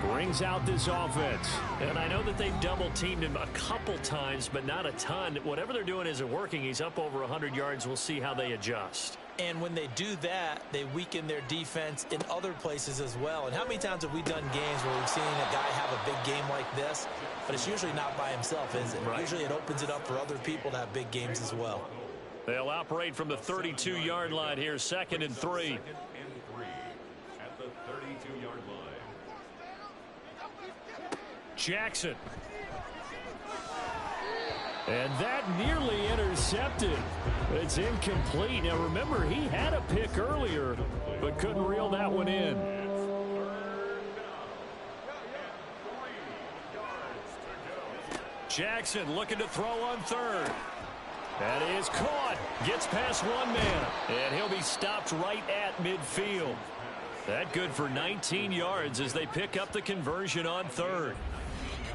brings out this offense. And I know that they've double-teamed him a couple times, but not a ton. Whatever they're doing isn't working. He's up over 100 yards. We'll see how they adjust. And when they do that, they weaken their defense in other places as well. And how many times have we done games where we've seen a guy have a big game like this? But it's usually not by himself, is it? Right. Usually it opens it up for other people to have big games as well. They'll operate from the 32-yard line here, 2nd and 3. 2nd and 3 at the 32-yard line. Jackson. And that nearly intercepted. It's incomplete. Now remember, he had a pick earlier, but couldn't reel that one in. Jackson looking to throw on 3rd. That is caught. Gets past one man. And he'll be stopped right at midfield. That good for 19 yards as they pick up the conversion on 3rd.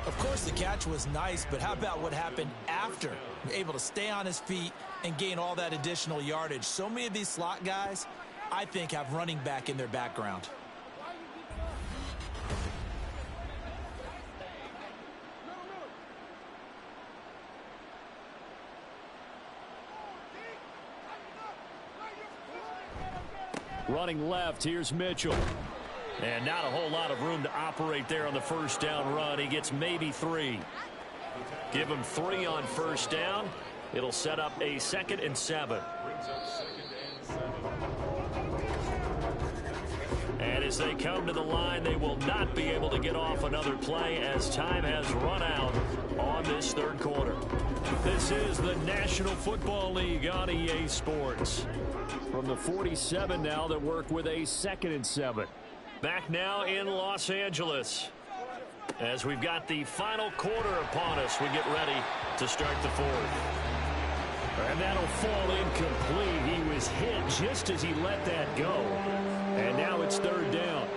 Of course, the catch was nice, but how about what happened after? Able to stay on his feet and gain all that additional yardage. So many of these slot guys, I think, have running back in their background. Running left, here's Mitchell. And not a whole lot of room to operate there on the first down run. He gets maybe 3. Give him 3 on first down. It'll set up a 2nd and 7. And as they come to the line, they will not be able to get off another play as time has run out on this 3rd quarter. This is the National Football League on EA Sports. From the 47 now, that work with a 2nd and 7. Back now in Los Angeles. As we've got the final quarter upon us, we get ready to start the 4th. And that'll fall incomplete. He was hit just as he let that go. And now it's 3rd down.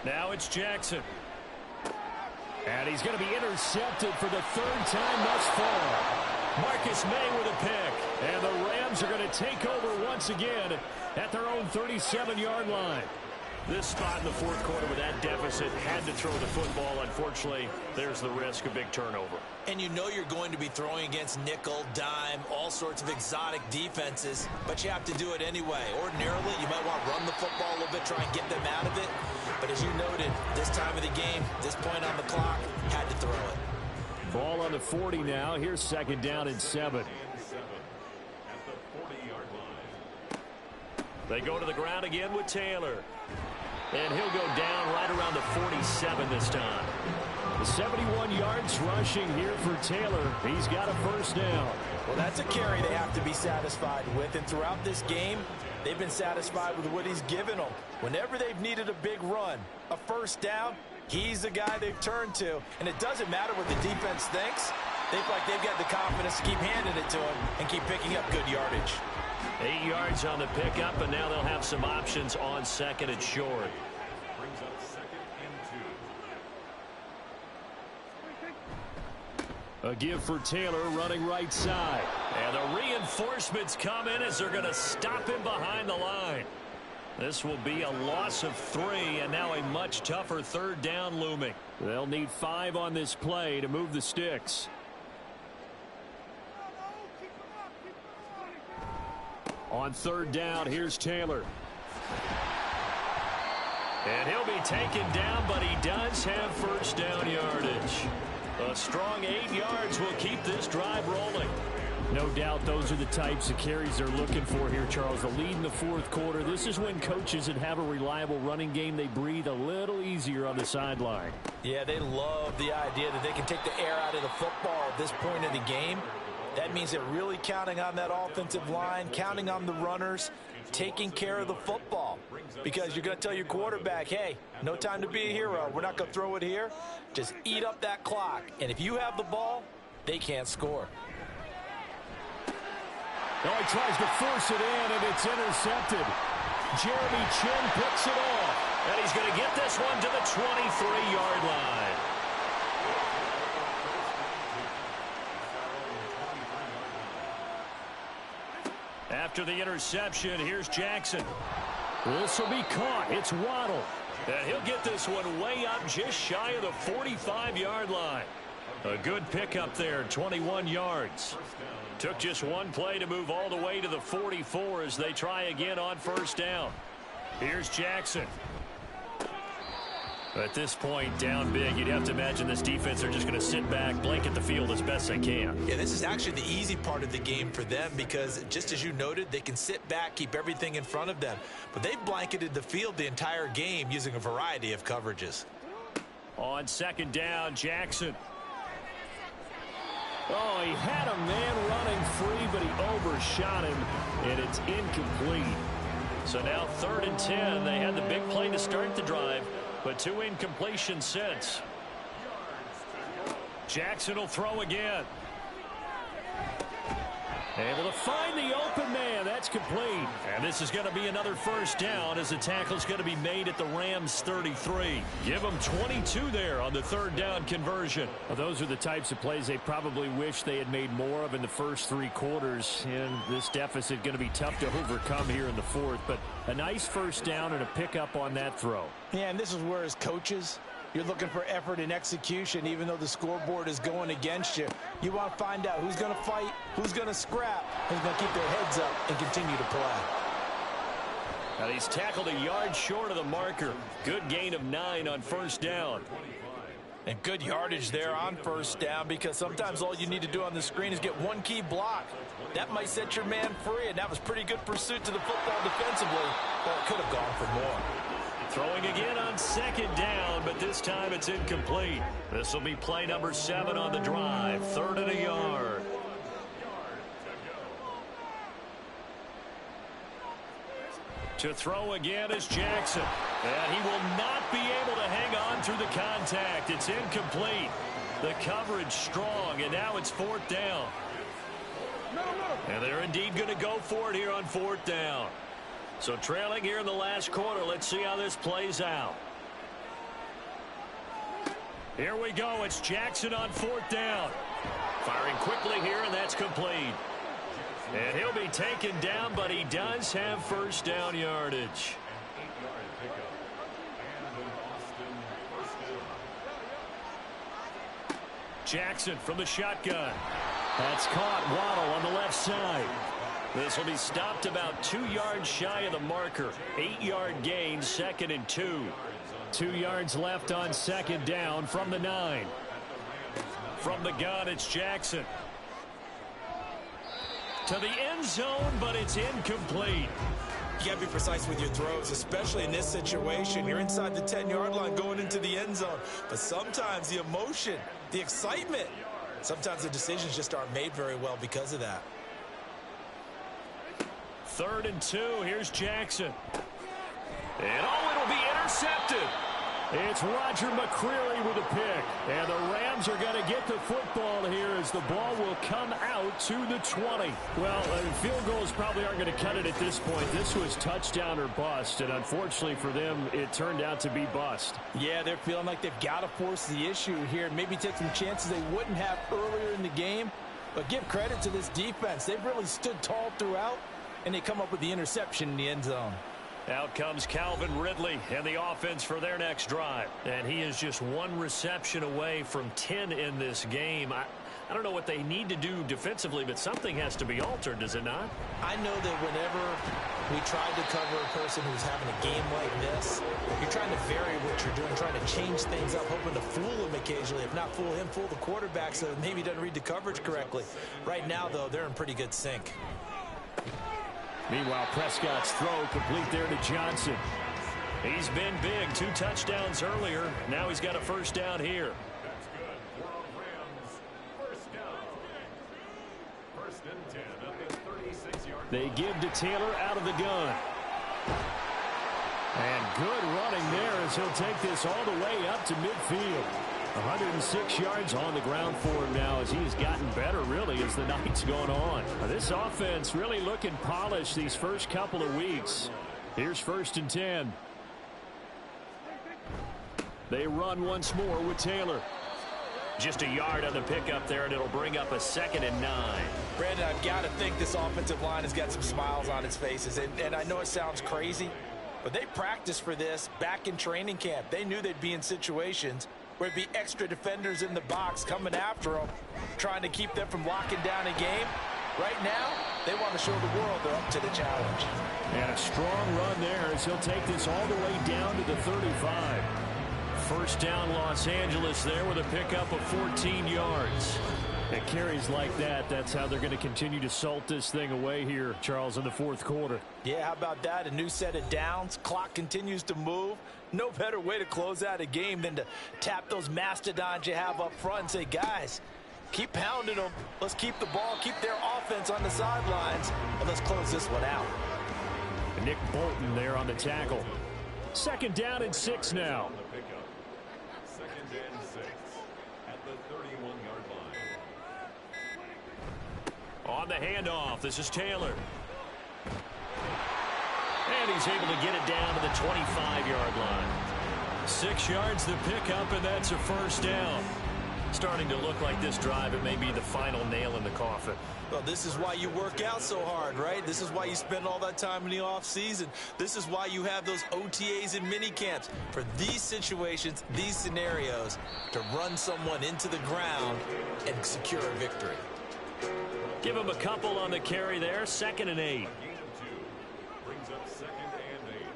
Now it's Jackson. And he's going to be intercepted for the 3rd time thus far. Marcus May with a pick. And the Rams are going to take over once again at their own 37-yard line. This spot in the 4th quarter with that deficit, had to throw the football. Unfortunately, there's the risk of big turnover. And you know you're going to be throwing against nickel, dime, all sorts of exotic defenses, but you have to do it anyway. Ordinarily, you might want to run the football a little bit, try and get them out of it. But as you noted, this time of the game, this point on the clock, had to throw it. Ball on the 40 now. Here's 2nd down and 7. They go to the ground again with Taylor. And he'll go down right around the 47 this time. The 71 yards rushing here for Taylor. He's got a 1st down. Well, that's a carry they have to be satisfied with. And throughout this game, they've been satisfied with what he's given them. Whenever they've needed a big run, a 1st down, he's the guy they've turned to. And it doesn't matter what the defense thinks. They feel like they've got the confidence to keep handing it to him and keep picking up good yardage. 8 yards on the pickup, and now they'll have some options on 2nd and short. Brings up 2nd and 2. A give for Taylor running right side. And the reinforcements come in as they're going to stop him behind the line. This will be a loss of 3, and now a much tougher 3rd down looming. They'll need 5 on this play to move the sticks. On 3rd down, here's Taylor. And he'll be taken down, but he does have 1st down yardage. A strong 8 yards will keep this drive rolling. No doubt those are the types of carries they're looking for here, Charles. The lead in the 4th quarter. This is when coaches that have a reliable running game, they breathe a little easier on the sideline. Yeah, they love the idea that they can take the air out of the football at this point of the game. That means they're really counting on that offensive line, counting on the runners, taking care of the football. Because you're going to tell your quarterback, hey, no time to be a hero. We're not going to throw it here. Just eat up that clock. And if you have the ball, they can't score. Oh, he tries to force it in, and it's intercepted. Jeremy Chinn picks it off. And he's going to get this one to the 23-yard line. After the interception, here's Jackson. This will be caught. It's Waddle. And he'll get this one way up just shy of the 45-yard line. A good pickup there, 21 yards. Took just one play to move all the way to the 44 as they try again on 1st down. Here's Jackson. At this point, down big, you'd have to imagine this defense are just going to sit back, blanket the field as best they can. Yeah, this is actually the easy part of the game for them because, just as you noted, they can sit back, keep everything in front of them. But they've blanketed the field the entire game using a variety of coverages. On 2nd down, Jackson. Oh, he had a man running free, but he overshot him, and it's incomplete. So now 3rd and 10. They had the big play to start the drive, but 2 incompletions since. Jackson will throw again. Able to find the open man. That's complete. And this is going to be another 1st down as the tackle's going to be made at the Rams 33. Give them 22 there on the 3rd down conversion. Well, those are the types of plays they probably wish they had made more of in the first 3 quarters. And this deficit going to be tough to overcome here in the 4th. But a nice 1st down and a pickup on that throw. Yeah, and this is where as coaches, you're looking for effort and execution, even though the scoreboard is going against you. You want to find out who's going to fight, who's going to scrap, who's going to keep their heads up and continue to play. Now he's tackled a yard short of the marker. Good gain of 9 on 1st down. And good yardage there on 1st down because sometimes all you need to do on the screen is get one key block. That might set your man free, and that was pretty good pursuit to the football defensively, but it could have gone for more. Throwing again on second down, but this time it's incomplete. This will be play number 7 on the drive. 3rd and a yard. To throw again is Jackson. And he will not be able to hang on through the contact. It's incomplete. The coverage strong, and now it's 4th down. And they're indeed going to go for it here on 4th down. So trailing here in the last quarter. Let's see how this plays out. Here we go. It's Jackson on 4th down. Firing quickly here, and that's complete. And he'll be taken down, but he does have 1st down yardage. An 8-yard pickup. And an Austin 1st down. Jackson from the shotgun. That's caught. Waddle on the left side. This will be stopped about 2 yards shy of the marker. 8-yard gain, 2nd and 2. 2 yards left on 2nd down from the 9. From the gun, it's Jackson. To the end zone, but it's incomplete. You got to be precise with your throws, especially in this situation. You're inside the 10-yard line going into the end zone. But sometimes the emotion, the excitement, sometimes the decisions just aren't made very well because of that. 3rd and 2. Here's Jackson. And it'll be intercepted. It's Roger McCreary with a pick. And the Rams are going to get the football here as the ball will come out to the 20. Well, field goals probably aren't going to cut it at this point. This was touchdown or bust, and unfortunately for them, it turned out to be bust. Yeah, they're feeling like they've got to force the issue here and maybe take some chances they wouldn't have earlier in the game. But give credit to this defense. They've really stood tall throughout, and they come up with the interception in the end zone. Out comes Calvin Ridley and the offense for their next drive. And he is just 1 reception away from 10 in this game. I don't know what they need to do defensively, but something has to be altered, does it not? I know that whenever we try to cover a person who's having a game like this, you're trying to vary what you're doing, trying to change things up, hoping to fool him occasionally. If not fool him, fool the quarterback so maybe he doesn't read the coverage correctly. Right now, though, they're in pretty good sync. Meanwhile, Prescott's throw complete there to Johnson. He's been big. 2 touchdowns earlier. Now he's got a 1st down here. That's good for a Rams 1st down. 1st and 10 at the 36-yard line. They give to Taylor out of the gun. And good running there as he'll take this all the way up to midfield. 106 yards on the ground for him now as he's gotten better, really, as the night's going on. This offense really looking polished these first couple of weeks. Here's 1st and 10. They run once more with Taylor. Just a yard on the pickup there, and it'll bring up a 2nd and 9. Brandon, I've got to think this offensive line has got some smiles on its faces. And I know it sounds crazy, but they practiced for this back in training camp. They knew they'd be in situations where it'd be extra defenders in the box coming after them, trying to keep them from locking down a game. Right now, they want to show the world they're up to the challenge. And a strong run there as he'll take this all the way down to the 35. 1st down Los Angeles there with a pickup of 14 yards. It carries like that. That's how they're going to continue to salt this thing away here, Charles, in the 4th quarter. Yeah, how about that? A new set of downs. Clock continues to move. No better way to close out a game than to tap those mastodons you have up front and say, guys, keep pounding them. Let's keep the ball, keep their offense on the sidelines, and let's close this one out. Nick Bolton there on the tackle. 2nd down and 6 now. On the pickup. 2nd and 6 at the 31-yard line. On the handoff, this is Taylor. And he's able to get it down to the 25-yard line. 6 yards the pickup, and that's a 1st down. Starting to look like this drive, it may be the final nail in the coffin. Well, this is why you work out so hard, right? This is why you spend all that time in the offseason. This is why you have those OTAs and mini camps. For these situations, these scenarios, to run someone into the ground and secure a victory. Give him a couple on the carry there. 2nd and 8. Gain of 2 brings up 2nd and 8.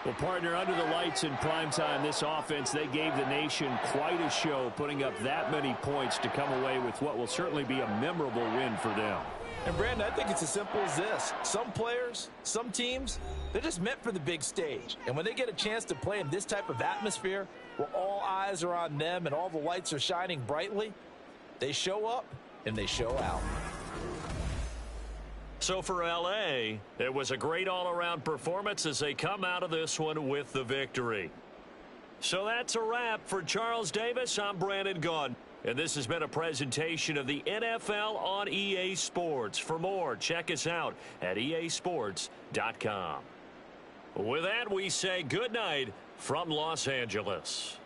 Well, partner, under the lights in primetime, this offense, they gave the nation quite a show, putting up that many points to come away with what will certainly be a memorable win for them. And, Brandon, I think it's as simple as this. Some players, some teams, they're just meant for the big stage. And when they get a chance to play in this type of atmosphere where all eyes are on them and all the lights are shining brightly, they show up and they show out. So for L.A., it was a great all-around performance as they come out of this one with the victory. So that's a wrap for Charles Davis. I'm Brandon Gaudin. And this has been a presentation of the NFL on EA Sports. For more, check us out at easports.com. With that, we say good night from Los Angeles.